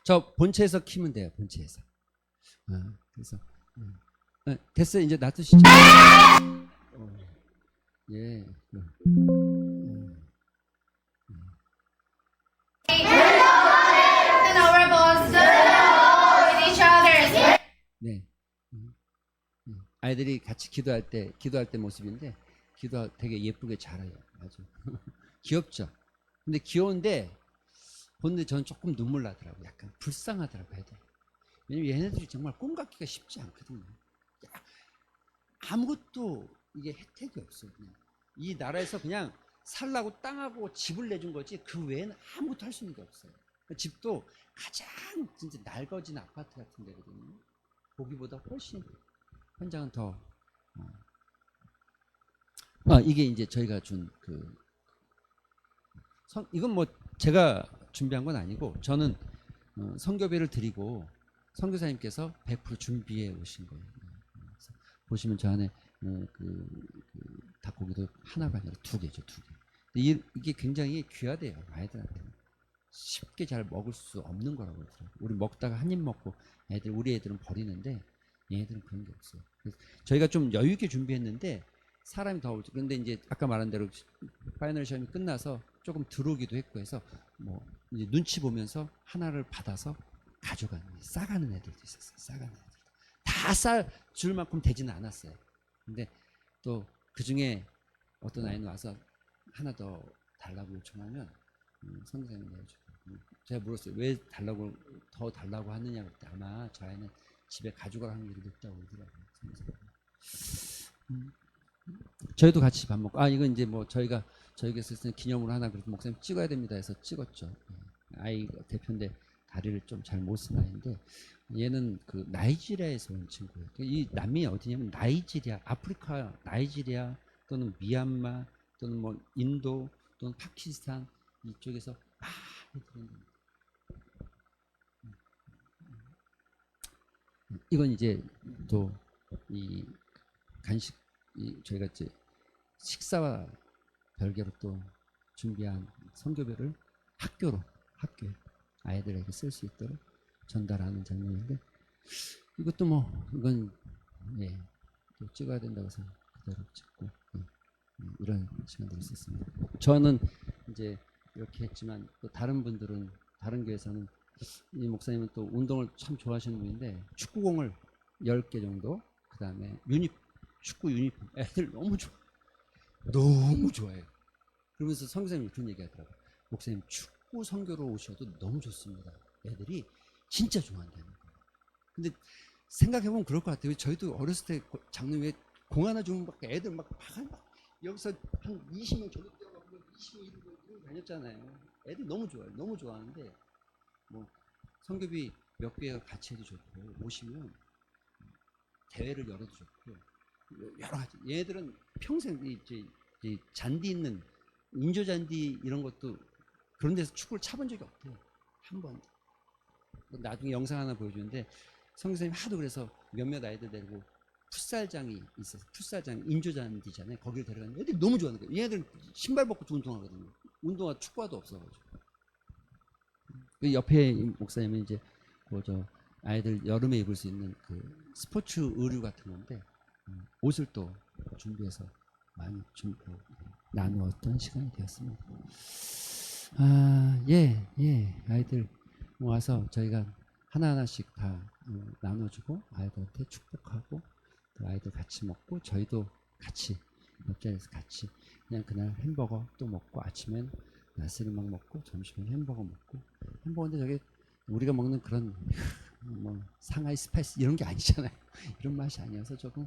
저 본체에서 키면 돼요. 본체에서. 그래서 됐어요. 이제 놔두시죠. 예. 네. 아이들이 같이 기도할 때 모습인데 기도 되게 예쁘게 잘해요. 아주 귀엽죠. 근데 귀여운데 보는데 저는 조금 눈물 나더라고요. 약간 불쌍하더라고요. 애들. 왜냐면 얘네들이 정말 꿈 같기가 쉽지 않거든요. 아무것도 이게 혜택이 없어요. 그냥 이 나라에서 그냥 살라고 땅하고 집을 내준 거지 그 외에는 아무것도 할 수 있는 게 없어요. 그 집도 가장 진짜 낡아진 아파트 같은 데거든요. 보기보다 훨씬 현장은 더 이게 이제 저희가 준 이건 뭐 제가 준비한 건 아니고 저는 선교배를 드리고 선교사님께서 100% 준비해 오신 거예요. 그래서 보시면 저 안에 닭고기도 하나가 아니라 2개죠, 2개. 이게 굉장히 귀하대요, 아이들한테. 쉽게 잘 먹을 수 없는 거라고 그러더라고요. 우리 먹다가 한 입 먹고 우리 애들은 버리는데 얘네들은 그런 게 없어요. 그래서 저희가 좀 여유 있게 준비했는데 사람이 더 오죠. 그런데 이제 아까 말한 대로 파이널 시험이 끝나서 조금 들어오기도 했고 해서 뭐 이제 눈치 보면서 하나를 받아서 가져가는 싸가는 애들도 있었어요. 싸가는 애들 다 쌀 줄 만큼 되지는 않았어요. 근데 또 그 중에 어떤 아이는 와서 하나 더 달라고 요청하면 선생님이 내어주고 제가 물었어요. 왜 달라고 더 달라고 하느냐 그랬더니 아마 저 아이는 집에 가져갈 확률이 높다고 그러더라고요. 저희도 같이 밥 먹고 이건 이제 뭐 저희께서 쓰는 기념으로 하나 그래도 목사님 찍어야 됩니다 해서 찍었죠. 아이 대표인데 다리를 좀 잘 못 쓰는 아이인데 얘는 그 나이지리아에서 온 친구예요. 이 남미 어디냐면 나이지리아, 아프리카 나이지리아 또는 미얀마 또는 뭐 인도 또는 파키스탄 이쪽에서 많이 들어옵니다. 이건 이제 또 이 간식 저희가 이제 식사와 별개로 또 준비한 선교별을 학교에 아이들에게 쓸 수 있도록 전달하는 장면인데 이것도 뭐 이건 또 찍어야 된다고 해서 그대로 찍고 이런 시간들이 있었습니다. 저는 이제 이렇게 했지만 또 다른 분들은 다른 교회에서는 이 목사님은 또 운동을 참 좋아하시는 분인데 축구공을 10개 정도 그 다음에 축구 유니폼 애들 너무 좋아해요. 그러면서 선교사님이 그런 얘기 하더라고요. 목사님 축구 선교로 오셔도 너무 좋습니다. 애들이 진짜 좋아한다는 거예요. 근데 생각해보면 그럴 것 같아요. 저희도 어렸을 때 장로회 공 하나 주면 막 애들 막 여기서 한 20명 저기 뛰어가고 20명 이러고 다녔잖아요. 애들 너무 좋아요. 너무 좋아하는데 뭐 선교비 몇 개가 같이 해도 좋고 오시면 대회를 열어도 좋고 여러 가지. 얘들은 평생 이 잔디 있는 인조 잔디 이런 것도 그런 데서 축구를 차본 적이 없대요. 한 번. 나중에 영상 하나 보여주는데 선생님이 하도 그래서 몇몇 아이들 데리고 풋살장이 있어서 풋살장 인조 잔디잖아요. 거기를 데려가는데 애들이 너무 좋아하는 거예요. 얘네들 신발 벗고 운동하거든요. 운동화 축구화도 없어가지고. 그 옆에 목사님은 이제 저 아이들 여름에 입을 수 있는 그 스포츠 의류 같은 건데 옷을 또 준비해서 많이 나누었던 시간이 되었습니다. 아이들 와서 저희가 하나하나씩 다 나눠주고 아이들한테 축복하고 또 아이들 같이 먹고 저희도 같이 옆자리에서 같이 그냥 그날 햄버거 또 먹고 아침엔 나스르막 먹고 점심엔 햄버거 먹고 햄버거인데 저게 우리가 먹는 그런 뭐 상하이 스파이스 이런 게 아니잖아요. 이런 맛이 아니어서 조금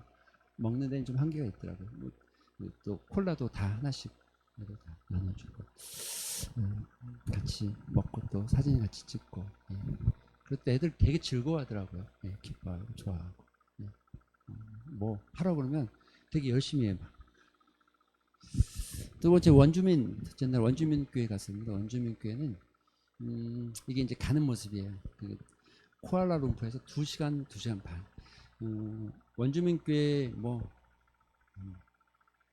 먹는 데는 좀 한계가 있더라고요. 또 콜라도 다 하나씩 다 나눠주고 같이 먹고 또 사진 같이 찍고 그때 애들 되게 즐거워하더라고요. 기뻐하고 좋아하고 뭐 하라고 그러면 되게 열심히 해. 두 번째 첫째 날 원주민교회 갔습니다. 원주민교회는 이게 이제 가는 모습이에요. 그 쿠알라룸푸르에서 2시간 반. 원주민교회 뭐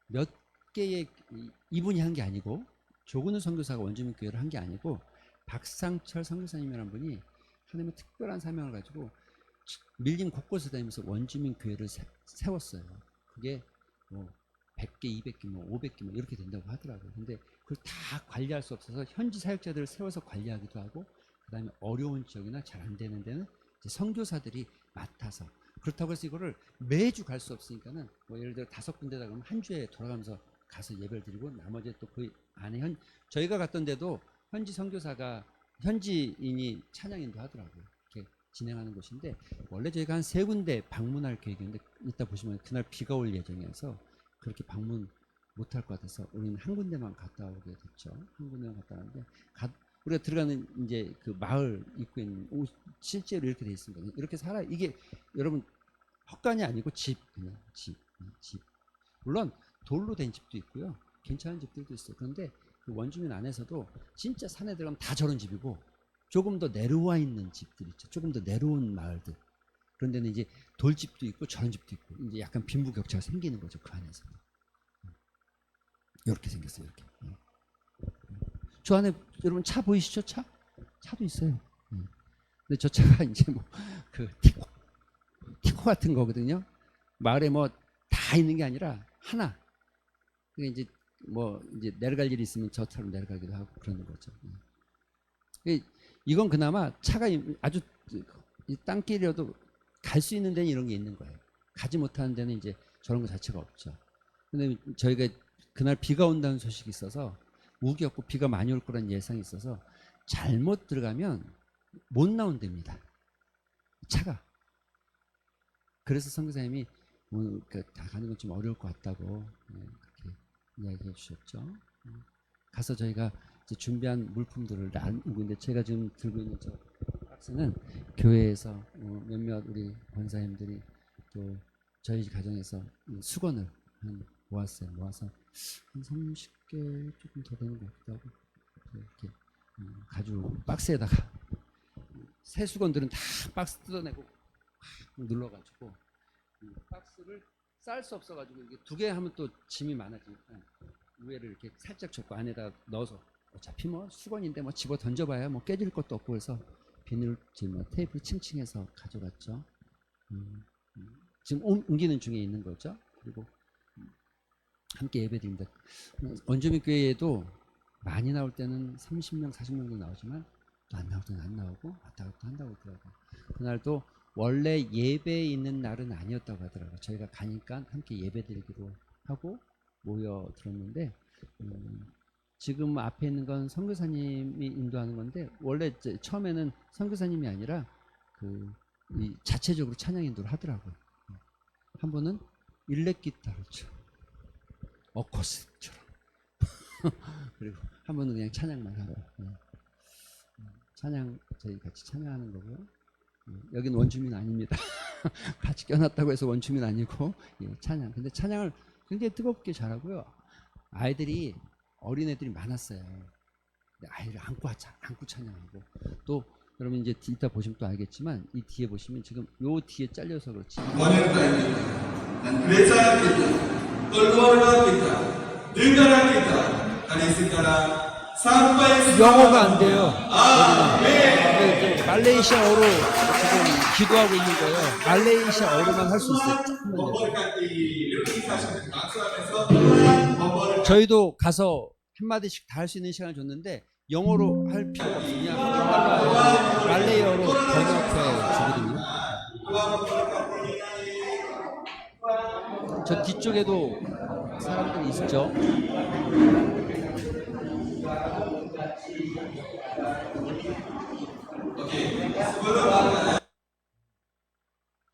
몇 개의 이분이 한 게 아니고 조근우 선교사가 원주민교회를 한 게 아니고 박상철 선교사님이라는 분이 하나님의 특별한 사명을 가지고 밀림 곳곳을 다니면서 원주민교회를 세웠어요. 그게 뭐 100개, 200개, 뭐 500개 뭐 이렇게 된다고 하더라고요. 근데 그걸 다 관리할 수 없어서 현지 사역자들을 세워서 관리하기도 하고 그다음에 어려운 지역이나 잘 안 되는 데는 이제 선교사들이 맡아서 그렇다고 해서 이거를 매주 갈 수 없으니까는 뭐 예를 들어 5군데다 그러면 한 주에 돌아가면서 가서 예배를 드리고 나머지 또 그 안에 저희가 갔던 데도 현지 선교사가 현지인이 찬양인도 하더라고요. 이렇게 진행하는 곳인데 원래 저희가 한 3군데 방문할 계획이었는데 이따 보시면 그날 비가 올 예정이어서 그렇게 방문 못할 것 같아서 우리는 한 군데만 갔다 오게 됐죠. 한 군데만 갔다 왔는데 우리가 들어가는 이제 그 마을 입구에는 실제로 이렇게 돼 있습니다. 이렇게 이게 여러분 헛간이 아니고 그냥 집. 물론 돌로 된 집도 있고요. 괜찮은 집들도 있어요. 그런데 그 원주민 안에서도 진짜 산에 들어가면 다 저런 집이고 조금 더 내려와 있는 집들 있죠. 조금 더 내려온 마을들. 그런 데는 이제 돌집도 있고 저런 집도 있고 이제 약간 빈부격차가 생기는 거죠. 그 안에서. 이렇게 생겼어요. 이렇게. 저 안에 여러분 차 보이시죠? 차도 있어요. 근데 저 차가 이제 뭐 그 티코 같은 거거든요. 마을에 뭐 다 있는 게 아니라 하나. 그게 이제 뭐 이제 내려갈 일이 있으면 저처럼 내려가기도 하고 그러는 거죠. 이건 그나마 차가 아주 이 땅길이라도 갈 수 있는 데는 이런 게 있는 거예요. 가지 못하는 데는 이제 저런 거 자체가 없죠. 근데 저희가 그날 비가 온다는 소식이 있어서 우기였고 비가 많이 올 거라는 예상이 있어서 잘못 들어가면 못 나온답니다. 차가. 그래서 선교사님이 다 가는 건 좀 어려울 것 같다고 그렇게 이야기해 주셨죠. 가서 저희가 이제 준비한 물품들을 나누고 있는데 제가 지금 들고 있는 저 박스는 교회에서 몇몇 우리 권사님들이 또 저희 가정에서 수건을 모았어요. 모아서 한 30개 조금 더 되는 것 같기도 하고 이렇게 가지고 박스에다가 새 수건들은 다 박스 뜯어내고 눌러가지고 박스를 쌀 수 없어가지고 이게 두 개 하면 또 짐이 많아지니까 위에를 이렇게 살짝 접고 안에다 넣어서 어차피 뭐 수건인데 뭐 집어 던져봐야 뭐 깨질 것도 없고 해서 비닐 지금 테이프 칭칭해서 가져갔죠. 지금 옮기는 중에 있는 거죠. 그리고 함께 예배드립니다. 원주민 교회에도 많이 나올 때는 30명, 40명도 나오지만 또 안 나올 때는 안 나오고 왔다 갔다 한다고 하더라고요. 그날도 원래 예배 있는 날은 아니었다고 하더라고요. 저희가 가니까 함께 예배드리기로 하고 모여 들었는데 지금 앞에 있는 건 선교사님이 인도하는 건데 원래 처음에는 선교사님이 아니라 이 자체적으로 찬양 인도를 하더라고요. 한 분은 일렉 기타를 쳐 어코스처럼 그리고 한 분은 그냥 찬양만 하고 찬양 저희 같이 찬양하는 거고요. 여기는 원주민 아닙니다. 같이 껴놨다고 해서 원주민 아니고 찬양. 근데 찬양을 굉장히 뜨겁게 잘하고요. 아이들이 어린애들이 많았어요. 아이를 안고 찬양하고 또 여러분 이제 이따 보시면 또 알겠지만 이 뒤에 보시면 지금 요 뒤에 잘려서 그렇지. dan gereja kita, keluarga kita, negara kita hari sekarang sampai 영어가 안 돼요. 말레이시아어로 지금 기도하고 있는 거예요. 말레이시아어로만 할 수 있어요. 저희도 가서 한마디씩 다 할 수 있는 시간을 줬는데 영어로 할 필요가 없으냐 한국말로 말레이어로 번역해 주거든요. 저 뒤쪽에도 사람들이 있죠.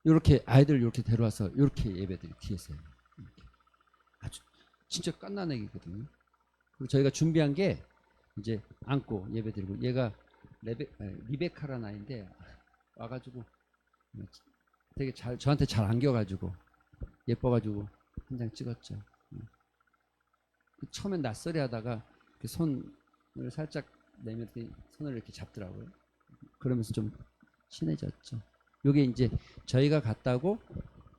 이렇게 아이들 이렇게 데려와서 이렇게 예배들이 뒤에서 이렇게. 아주 진짜 깐난애기거든요. 그리고 저희가 준비한 게 이제 안고 예배드리고 얘가 리베카라는 아이인데 와가지고 되게 저한테 잘 안겨가지고 예뻐가지고 한 장 찍었죠. 처음엔 낯설이 하다가 손을 살짝 내밀더니 손을 이렇게 잡더라고요. 그러면서 좀 친해졌죠. 요게 이제 저희가 갔다고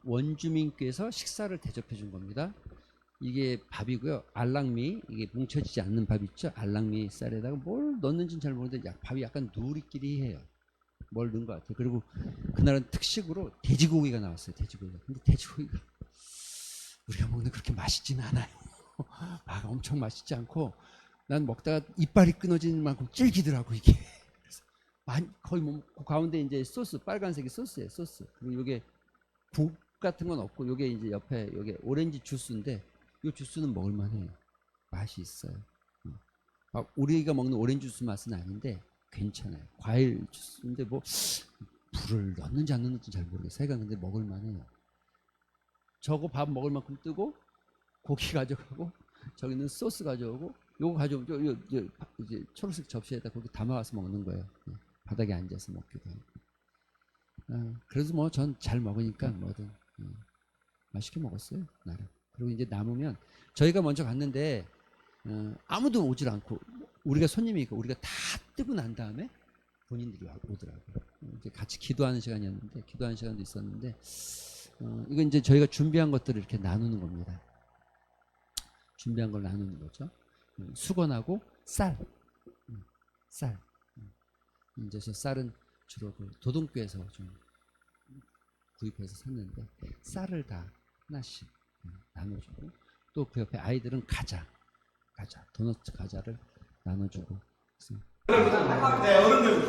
원주민께서 식사를 대접해 준 겁니다. 이게 밥이고요. 알랑미, 이게 뭉쳐지지 않는 밥 있죠. 알랑미 쌀에다가 뭘 넣는지는 잘 모르는데 밥이 약간 누리끼리해요. 뭘 넣은 것 같아요. 그리고 그날은 특식으로 돼지고기가 나왔어요. 돼지고기가. 근데 돼지고기가 우리가 먹는 그렇게 맛있지는 않아요. 엄청 맛있지 않고 난 먹다가 이빨이 끊어지는 만큼 질기더라고 이게. 그래서 거의 뭐 그 가운데 이제 소스 빨간색이 소스예요. 소스. 그리고 이게 국 같은 건 없고 요게 이제 옆에 요게 오렌지 주스인데 이 주스는 먹을만해요. 맛이 있어요. 우리가 먹는 오렌지 주스 맛은 아닌데 괜찮아요. 과일 주스인데 뭐 불을 넣는지 안 넣는지 잘 모르겠어요. 근데 먹을만해요. 저거 밥 먹을 만큼 뜨고 고기 가져가고 저기는 소스 가져오고 요거 가져오고 이제 초록색 접시에다 거기 담아와서 먹는 거예요. 바닥에 앉아서 먹기도 하고. 그래도 뭐 전 잘 먹으니까 뭐든 맛있게 먹었어요. 나름. 그리고 이제 남으면 저희가 먼저 갔는데 아무도 오질 않고 우리가 손님이니까 우리가 다 뜨고 난 다음에 본인들이 오더라고요. 이제 같이 기도하는 시간이었는데 기도하는 시간도 있었는데 이건 이제 저희가 준비한 것들을 이렇게 나누는 겁니다. 준비한 걸 나누는 거죠. 수건하고 쌀. 이제 저 쌀은 주로 그 도동교에서 좀 구입해서 샀는데 쌀을 다 하나씩 나눠주고 또 그 옆에 아이들은 과자 과자, 도넛 과자를 나눠주고. 네, 어른들.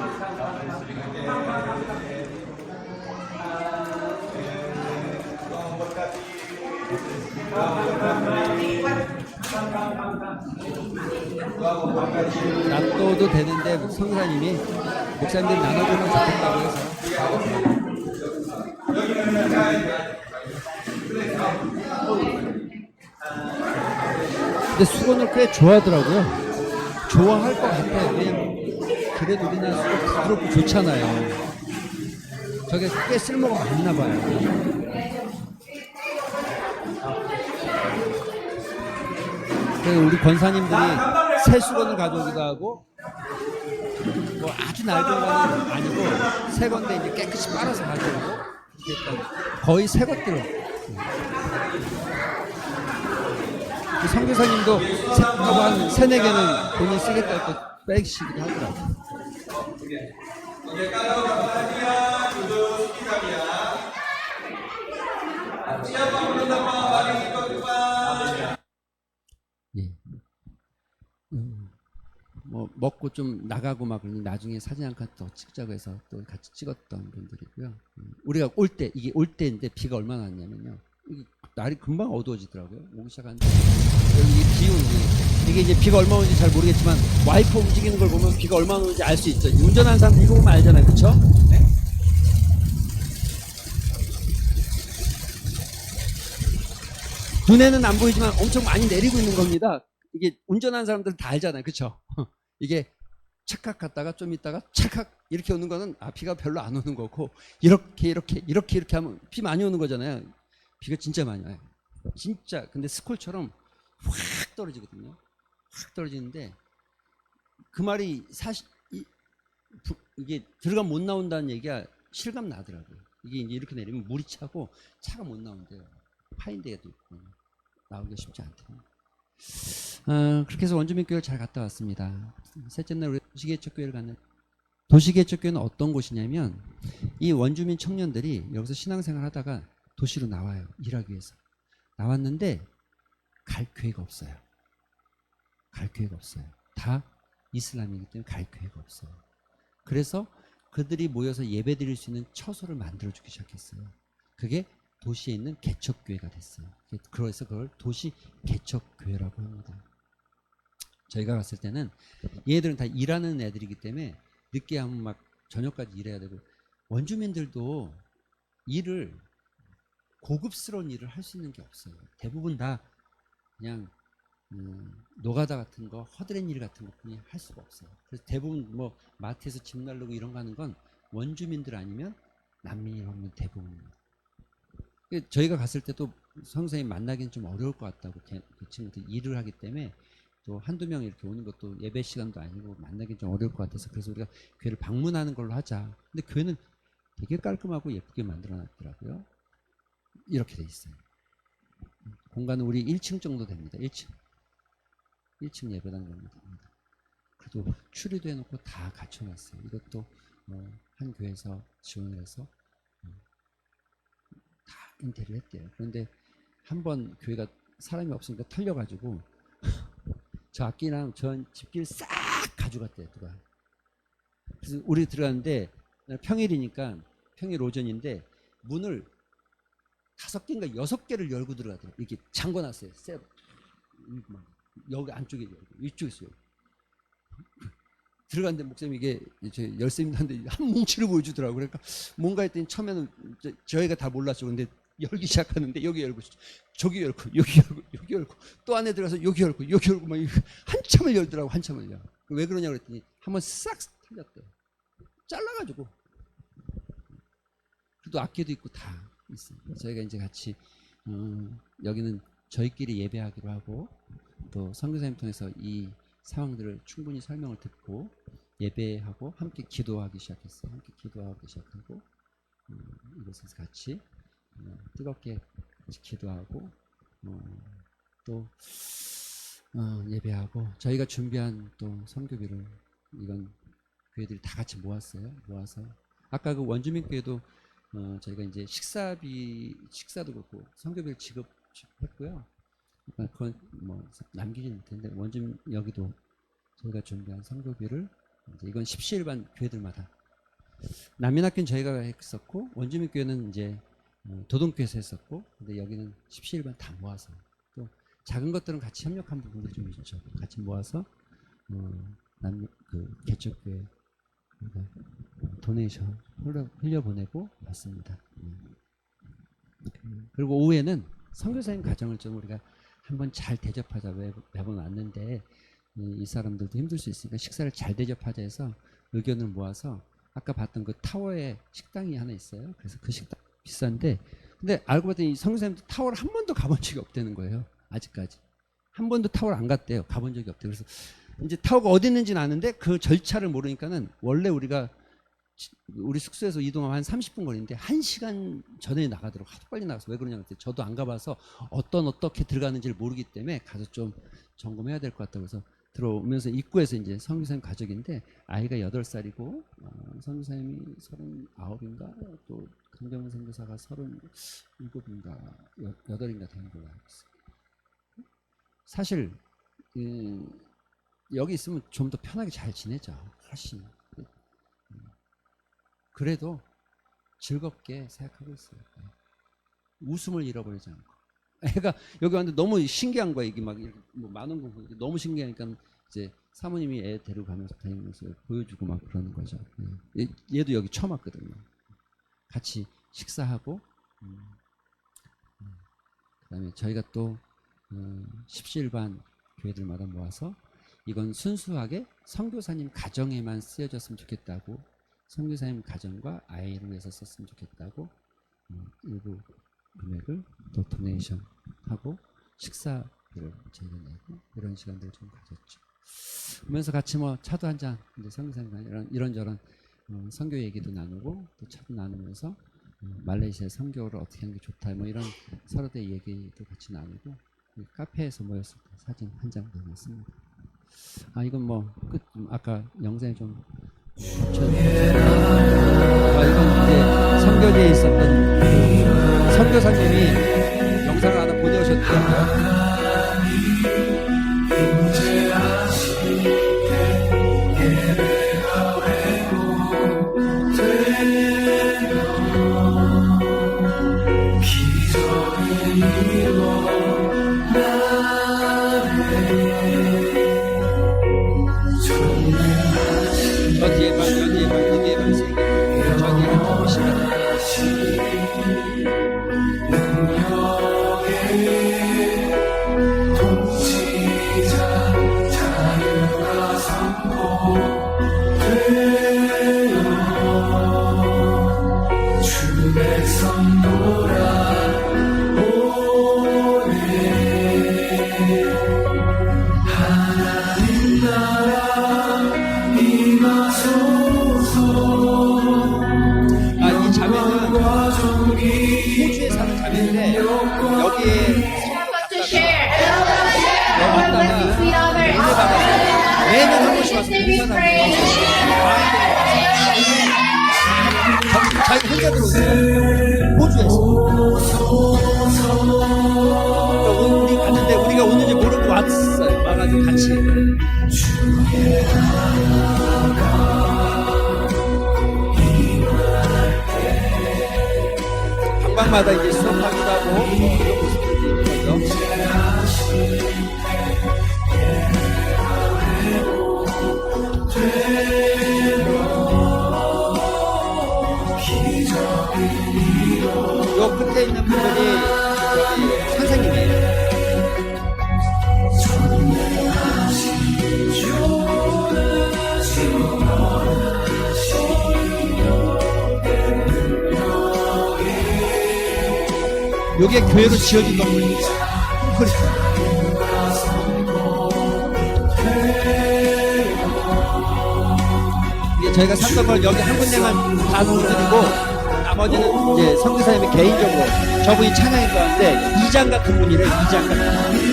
납도도 되는데 성사님이 목사님들이 나눠주면 좋겠다고 해서. 근데 수건을 꽤 좋아하더라고요. 좋아할 것 같아요. 왜냐면 그래도 우리나라 수건 부드럽고 좋잖아요. 저게 꽤 쓸모가 많나 봐요. 그래서 우리 권사님들이 새 수건을 가져오기도 하고, 뭐 아주 낡은 거는 아니고 새 건데 이제 깨끗이 빨아서 가져오고, 거의 새 것들을. 선교사님도 한 세네 개는 본인 쓰겠다고 또 빼시기도 하더라고요. Oke, kalau bahagia duduk di kalian. Siapa menentang bagi ikut depan? 예. 뭐 먹고 좀 나가고 막 그러니 나중에 사진 한 칸 더 찍자고 해서 또 같이 찍었던 분들이고요. 우리가 올 때, 이게 올 때인데 비가 얼마나 왔냐면요. 날이 금방 어두워지더라고요. 오기 시작하는데 여기 기온이, 이게 이제 비가 얼마 오는지 잘 모르겠지만 와이퍼 움직이는 걸 보면 비가 얼마 오는지 알 수 있죠. 운전하는 사람 이거 보면 알잖아요, 그렇죠? 네? 눈에는 안 보이지만 엄청 많이 내리고 있는 겁니다. 이게 운전하는 사람들은 다 알잖아요, 그렇죠? 이게 착각 갔다가 좀 있다가 착각 이렇게 오는 거는 비가 별로 안 오는 거고, 이렇게 하면 비 많이 오는 거잖아요. 비가 진짜 많이 와요. 진짜. 근데 스콜처럼 확 떨어지거든요. 확 떨어지는데 그 말이 사실 이게 들어가면 못 나온다는 얘기가 실감 나더라고요. 이게 이제 이렇게 내리면 물이 차고 차가 못 나온대요. 파인 데도 있고 나오기가 쉽지 않대요. 그렇게 해서 원주민 교회를 잘 갔다 왔습니다. 셋째 날 우리 도시개척 교회를 갔는데, 도시개척 교회는 어떤 곳이냐면 이 원주민 청년들이 여기서 신앙생활 하다가 도시로 나와요. 일하기 위해서. 나왔는데 갈 교회가 없어요. 갈 교회가 없어요. 다 이슬람이기 때문에 갈 교회가 없어요. 그래서 그들이 모여서 예배 드릴 수 있는 처소를 만들어주기 시작했어요. 그게 도시에 있는 개척교회가 됐어요. 그래서 그걸 도시 개척교회라고 합니다. 저희가 갔을 때는 얘들은 다 일하는 애들이기 때문에 늦게 하면 막 저녁까지 일해야 되고, 원주민들도 일을, 고급스러운 일을 할 수 있는 게 없어요. 대부분 다 그냥 노가다 같은 거, 허드렛 일 같은 것뿐이 할 수가 없어요. 그래서 대부분 뭐 마트에서 짐 나르고 이런 거 하는 건 원주민들 아니면 난민이라면 대부분입니다. 저희가 갔을 때도 선생님 만나기는 좀 어려울 것 같다고, 그 친구들 일을 하기 때문에 또 한두 명 이렇게 오는 것도 예배 시간도 아니고 만나기는 좀 어려울 것 같아서, 그래서 우리가 교회를 방문하는 걸로 하자. 근데 교회는 되게 깔끔하고 예쁘게 만들어 놨더라고요. 이렇게 돼 있어요. 공간은 우리 1층 정도 됩니다. 1층 예배당 정도 됩니다. 그래도 추리도 해놓고 다 갖춰놨어요. 이것도 한 교회에서 지원을 해서 다 인테리어 했대요. 그런데 한번 교회가 사람이 없으니까 털려가지고 저 악기랑 전 집기를 싹 가져갔대요, 누가. 그래서 우리 들어갔는데 평일이니까, 평일 오전인데 문을 5개인가 6개를 열고 들어가더라고요. 이렇게 잠궈놨어요. 쇠로. 여기 안쪽에 열고, 이쪽에서 열고. 들어갔는데 목사님이 이게 열쇠입니다 하는데 한 뭉치를 보여주더라고요. 그러니까 뭔가 했더니 처음에는 저희가 다 몰랐죠. 근데 열기 시작하는데 여기 열고 저기 열고 여기 열고 또 안에 들어가서 여기 열고 막 한참을 열더라고. 한참을요. 왜 그러냐고 그랬더니 한번 싹 털렸대요. 잘라가지고. 그래도 악기도 있고 다 있어요. 저희가 이제 같이 여기는 저희끼리 예배하기로 하고, 또 선교사님 통해서 이 상황들을 충분히 설명을 듣고 예배하고 함께 기도하기 시작했어요. 함께 기도하기 시작하고 이곳에서 같이 뜨겁게 같이 기도하고 또 예배하고, 저희가 준비한 또 선교비를 이건 교회들이 다 같이 모아서 아까 그 원주민 교회도 저희가 이제 식사도 그렇고 선교비를 지급했고요. 그건 뭐 남기진 못했는데 원주민 여기도 저희가 준비한 선교비를 이제 이건 십시일반 교회들마다 난민학교는 저희가 했었고 원주민 교회는 이제 도동교회에서 했었고 근데 여기는 십시일반 다 모아서 또 작은 것들은 같이 협력한 부분도 좀 있죠. 같이 모아서 그 개척교회 도네이션 흘려보내고 왔습니다. 그리고 오후에는 선교사님 가정을 좀 우리가 한번 잘 대접하자. 매번 왔는데 이 사람들도 힘들 수 있으니까 식사를 잘 대접하자 해서 의견을 모아서 아까 봤던 그 타워에 식당이 하나 있어요. 그래서 그 식당 비싼데 근데 알고 봤더니 선교사님도 타워를 한 번도 가본 적이 없다는 거예요. 아직까지 한 번도 타워를 안 갔대요. 가본 적이 없대요. 그래서 이제 타워가 어디 있는지는 아는데 그 절차를 모르니까는 원래 우리 숙소에서 이동하면 한 30분 거리인데 1시간 전에 나가도록 하도 빨리 나가서 왜 그러냐고 했더니 저도 안 가봐서 어떻게 들어가는지를 모르기 때문에 가서 좀 점검해야 될 것 같다고 해서 들어오면서 입구에서 이제 선교사님 가족인데 아이가 8살이고 선교사님이 39인가 또 강정은 선교사가 37인가 8인가 되는 걸로 알고 있어요. 사실 여기 있으면 좀 더 편하게 잘 지내죠. 훨씬. 그래도 즐겁게 생각하고 있어요. 웃음을 잃어버리지 않고. 애가 여기 왔는데 너무 신기한 거야. 이게 막 많은 거 보니까 너무 신기하니까 이제 사모님이 애 데려가면서 다니면서 보여주고 막 그러는 거죠. 얘도 여기 처음 왔거든요. 같이 식사하고 그다음에 저희가 또 십시일반 교회들마다 모아서 이건 순수하게 선교사님 가정에만 쓰여졌으면 좋겠다고 선교사님 가정과 아이를 위해서 썼으면 좋겠다고 일부 금액을 또 도네이션 하고 식사비를 저희가 내고 이런 시간들을 좀 가졌죠. 그러면서 같이 뭐 차도 한잔 이제 선교사님 이런저런 선교 얘기도 나누고 또 차도 나누면서 말레이시아 선교를 어떻게 하는 게 좋다 뭐 이런 서로의 얘기도 같이 나누고 카페에서 모였을 때 사진 한 장 남았습니다. 이건 뭐 끝 아까 영상에 좀 이건 이제 선교지에 있었던 그 선교사님이 영상을 하나 보내오셨더라고요. 호주에 사는 자매인데 여기에 매년 한 번씩 와서 자기 혼자 들어오세요. 호주에서 우리 갔는데 우리가 오는지 모르고 왔어요. 와가지고 같이 방방마다 이제 수업하기도 하고 이런 모습들이 있는 거죠. 요 끝에 있는 분들이 저기 선생님이에요. 요게 교회로 지어진 건물입니다. 이게 저희가 샀던 걸 여기 한 군데만 다 놓아드리고 나머지는 이제 선교사님이 개인적으로 저분이 찬양인 것 같은데 2장 같은 분이래. 2장 같은 분.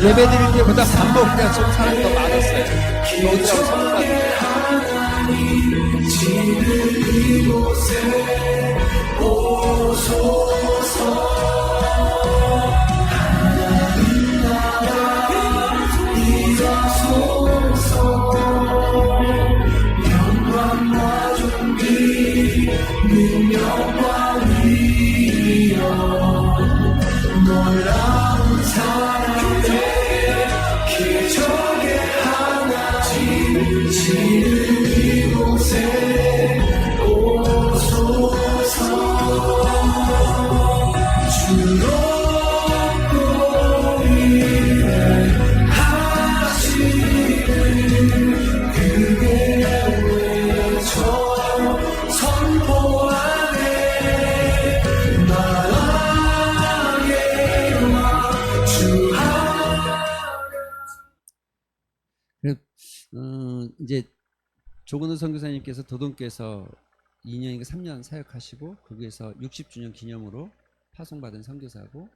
예배 드릴 때보다 밥 먹을 때가 좀 사람이 더 많았어요. 오늘하고 성가도 이제 조근우 선교사님께서 도동교에서 2년인가 3년 사역하시고 거기에서 60주년 기념으로 파송받은 선교사고,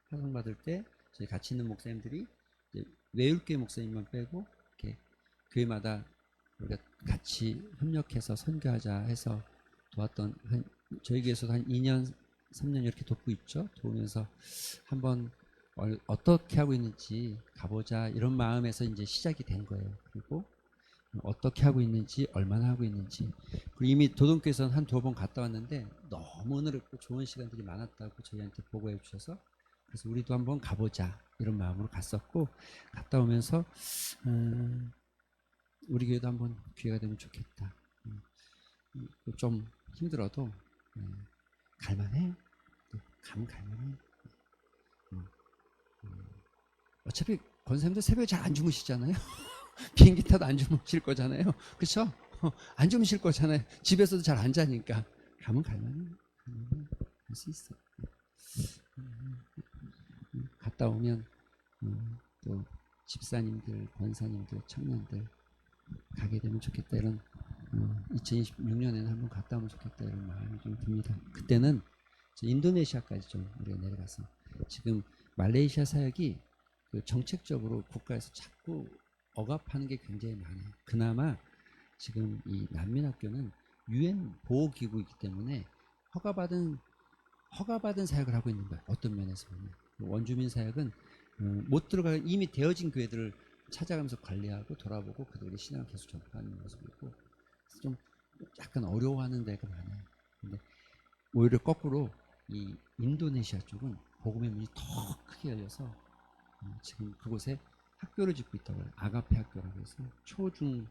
파송받을 때 저희 같이 있는 목사님들이 이제 외울교회 목사님만 빼고 이렇게 교회마다 우리가 같이 협력해서 선교하자 해서 도왔던, 저희 교회에서도 한 2년 3년 이렇게 돕고 있죠. 도우면서 한번 어떻게 하고 있는지 가보자, 이런 마음에서 이제 시작이 된 거예요. 그리고 어떻게 하고 있는지, 얼마나 하고 있는지, 그리고 이미 도동교에서는 한 2번 갔다 왔는데 너무 은혜롭고 좋은 시간들이 많았다고 저희한테 보고해 주셔서, 그래서 우리도 한번 가보자 이런 마음으로 갔었고, 갔다 오면서 우리 교회도 한번 기회가 되면 좋겠다. 좀 힘들어도 갈만해. 가면 갈만해. 어차피 권사님들 새벽에 잘 안 주무시잖아요. 비행기 타도 안 주무실 거잖아요. 그렇죠? 안 주무실 거잖아요. 집에서도 잘 안 자니까. 가면 갈만해. 할 수 있어. 갔다 오면 또 집사님들, 권사님들, 청년들 가게 되면 좋겠다, 이런 2026년에는 한번 갔다 오면 좋겠다, 이런 마음이 좀 듭니다. 그때는 인도네시아까지 좀 우리가 내려가서, 지금 말레이시아 사역이 그 정책적으로 국가에서 자꾸 억압하는 게 굉장히 많아요. 그나마 지금 이 난민학교는 UN 보호기구이기 때문에 허가받은 사역을 하고 있는 거예요. 어떤 면에서 보면 원주민 사역은 못 들어가는, 이미 되어진 교회들을 찾아가면서 관리하고 돌아보고 그들의 신앙을 계속 전파하는 모습이고, 좀 약간 어려워하는 데가 많아요. 근데 오히려 거꾸로 이 인도네시아 쪽은 복음의 문이 더 크게 열려서 지금 그곳에 학교를 짓고 있다고 해요. 아가페 학교라고 해서 초, 중,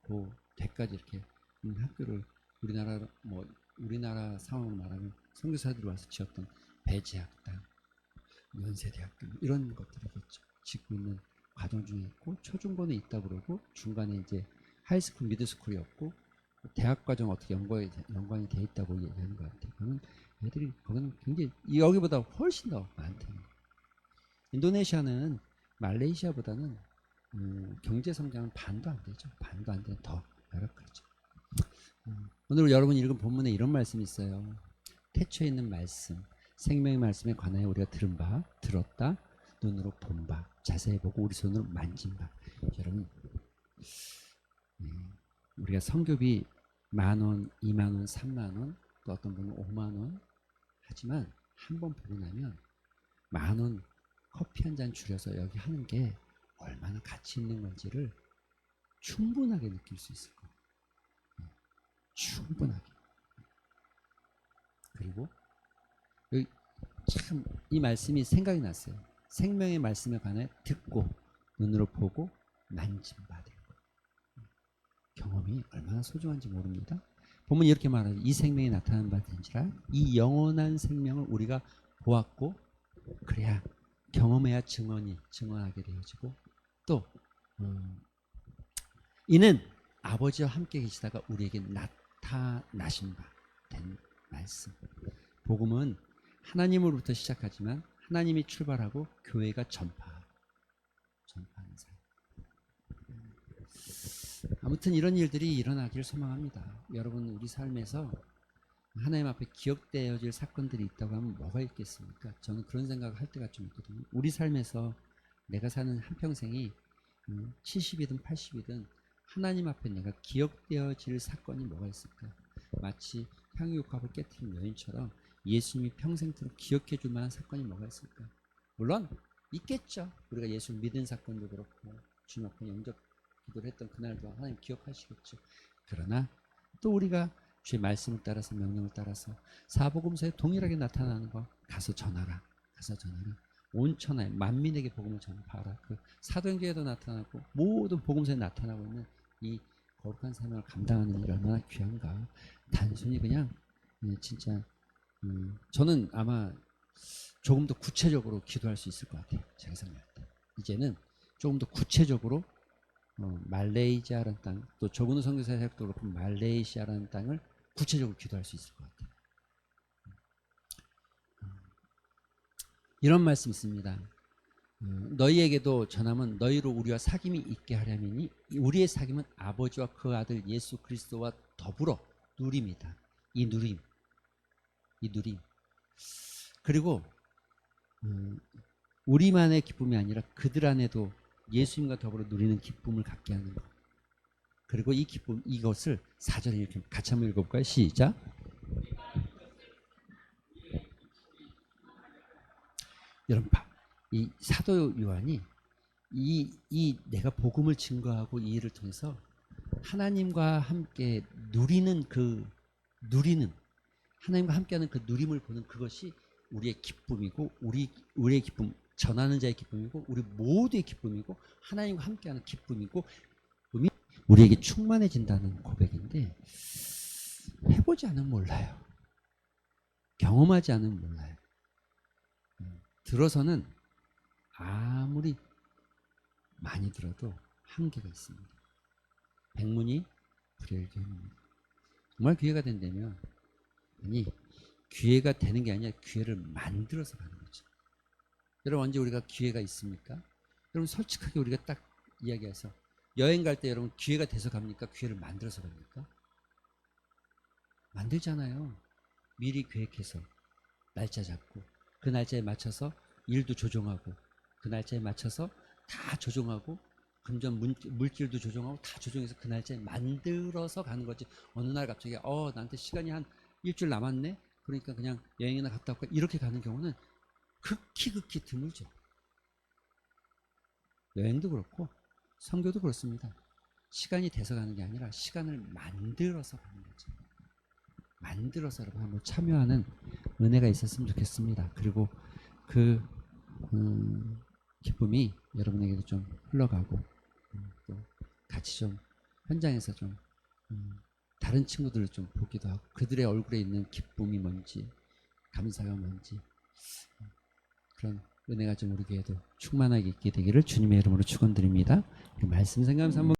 고, 대까지 이렇게 있는 학교를, 우리나라 상황으로 말하면 선교사들이 와서 지었던 배제학당, 연세대학교 이런 것들이겠죠. 짓고 있는 과정 중에 있고, 초중고는 있다 그러고 중간에 이제 하이스쿨, 미드스쿨이었고 대학 과정 어떻게 연관이 돼 있다고 얘기하는 것 같아요. 그러면 애들이 거기는 굉장히 여기보다 훨씬 더 많대요. 인도네시아는 말레이시아보다는 경제 성장은 반도 안 되죠. 반도 안 되는 더 열악하죠. 오늘 여러분 읽은 본문에 이런 말씀이 있어요. 태초에 있는 말씀, 생명의 말씀에 관하여 우리가 들은 바, 들었다, 눈으로 본 바, 자세히 보고 우리 손으로 만진 바. 여러분, 우리가 성교비 10,000원, 20,000원, 30,000원, 또 어떤 분은 50,000원 하지만 한 번 보고 나면 10,000원 커피 한 잔 줄여서 여기 하는 게 얼마나 가치 있는 건지를 충분하게 느낄 수 있을 거예요. 충분하게. 그리고 여기 참 이 말씀이 생각이 났어요. 생명의 말씀에 관해 듣고 눈으로 보고 만진 바 될 것. 경험이 얼마나 소중한지 모릅니다. 보면 이렇게 말하죠. 이 생명이 나타난 바 된지라, 이 영원한 생명을 우리가 보았고, 그래야 경험해야 증언하게 되어지고, 또 이는 아버지와 함께 계시다가 우리에게 나타나신 바 된 말씀. 복음은 하나님으로부터 시작하지만 하나님이 출발하고 교회가 전파하는 사람. 아무튼 이런 일들이 일어나길 소망합니다. 여러분, 우리 삶에서 하나님 앞에 기억되어질 사건들이 있다고 하면 뭐가 있겠습니까? 저는 그런 생각을 할 때가 좀 있거든요. 우리 삶에서 내가 사는 한평생이 70이든 80이든 하나님 앞에 내가 기억되어질 사건이 뭐가 있을까? 마치 향유옥합을 깨뜨린 여인처럼 예수님이 평생토록 기억해 줄 만한 사건이 뭐가 있을까? 물론 있겠죠. 우리가 예수를 믿은 사건도 그렇고 주님 앞에 영접 기도를 했던 그날도 하나님 기억하시겠죠. 그러나 또 우리가 주의 말씀을 따라서 명령을 따라서 사복음서에 동일하게 나타나는 거 가서 전하라. 가서 전하라. 온 천하에 만민에게 복음을 전파하라. 그 사도행전에도 나타나고 모든 복음서에 나타나고 있는 이 거룩한 사명을 감당하는 일이 얼마나 귀한가. 단순히 그냥 진짜 저는 아마 조금 더 구체적으로 기도할 수 있을 것 같아요. 제가 생각할 때 이제는 조금 더 구체적으로 말레이시아라는 땅, 또 조근우 선교사 사역도 그렇고 말레이시아라는 땅을 구체적으로 기도할 수 있을 것 같아요. 이런 말씀 있습니다. 너희에게도 전함은 너희로 우리와 사귐이 있게 하려니 우리의 사귐은 아버지와 그 아들 예수 그리스도와 더불어 누림이다. 이 누림. 그리고 우리만의 기쁨이 아니라 그들 안에도 예수님과 더불어 누리는 기쁨을 갖게 하는 것. 그리고 이 기쁨, 이것을 4절에 이렇게 같이 한번 읽어볼까요? 시작. 여러분 봐. 이 사도 요한이 이 내가 복음을 증거하고 이 일을 통해서 하나님과 함께 누리는 하나님과 함께하는 그 누림을 보는 그것이 우리의 기쁨이고 우리의 기쁨, 전하는 자의 기쁨이고 우리 모두의 기쁨이고 하나님과 함께하는 기쁨이고 우리에게 충만해진다는 고백인데 해보지 않으면 몰라요. 경험하지 않으면 몰라요. 들어서는 아무리 많이 들어도 한계가 있습니다. 백문이 불여일견입니다. 정말 기회가 된다면 아니 기회가 되는 게 아니라 기회를 만들어서 가는 거죠. 여러분 언제 우리가 기회가 있습니까? 여러분 솔직하게 우리가 딱 이야기해서 여행 갈 때 여러분 기회가 돼서 갑니까? 기회를 만들어서 갑니까? 만들잖아요. 미리 계획해서 날짜 잡고 그 날짜에 맞춰서 일도 조정하고 그 날짜에 맞춰서 다 조정하고 금전 물질도 조정하고 다 조정해서 그 날짜에 만들어서 가는 거지. 어느 날 갑자기 나한테 시간이 한 일주일 남았네. 그러니까 그냥 여행이나 갔다 올까 이렇게 가는 경우는 극히 드물죠. 여행도 그렇고 선교도 그렇습니다. 시간이 돼서 가는 게 아니라 시간을 만들어서 가는 거죠. 만들어서 여러분 한번 참여하는 은혜가 있었으면 좋겠습니다. 그리고 그 기쁨이 여러분에게도 좀 흘러가고 또 같이 좀 현장에서 좀 다른 친구들을 좀 보기도 하고 그들의 얼굴에 있는 기쁨이 뭔지 감사가 뭔지 그런 은혜가 좀 우리 교회도 충만하게 있게 되기를 주님의 이름으로 축원드립니다. 그 말씀 생각하면서 한번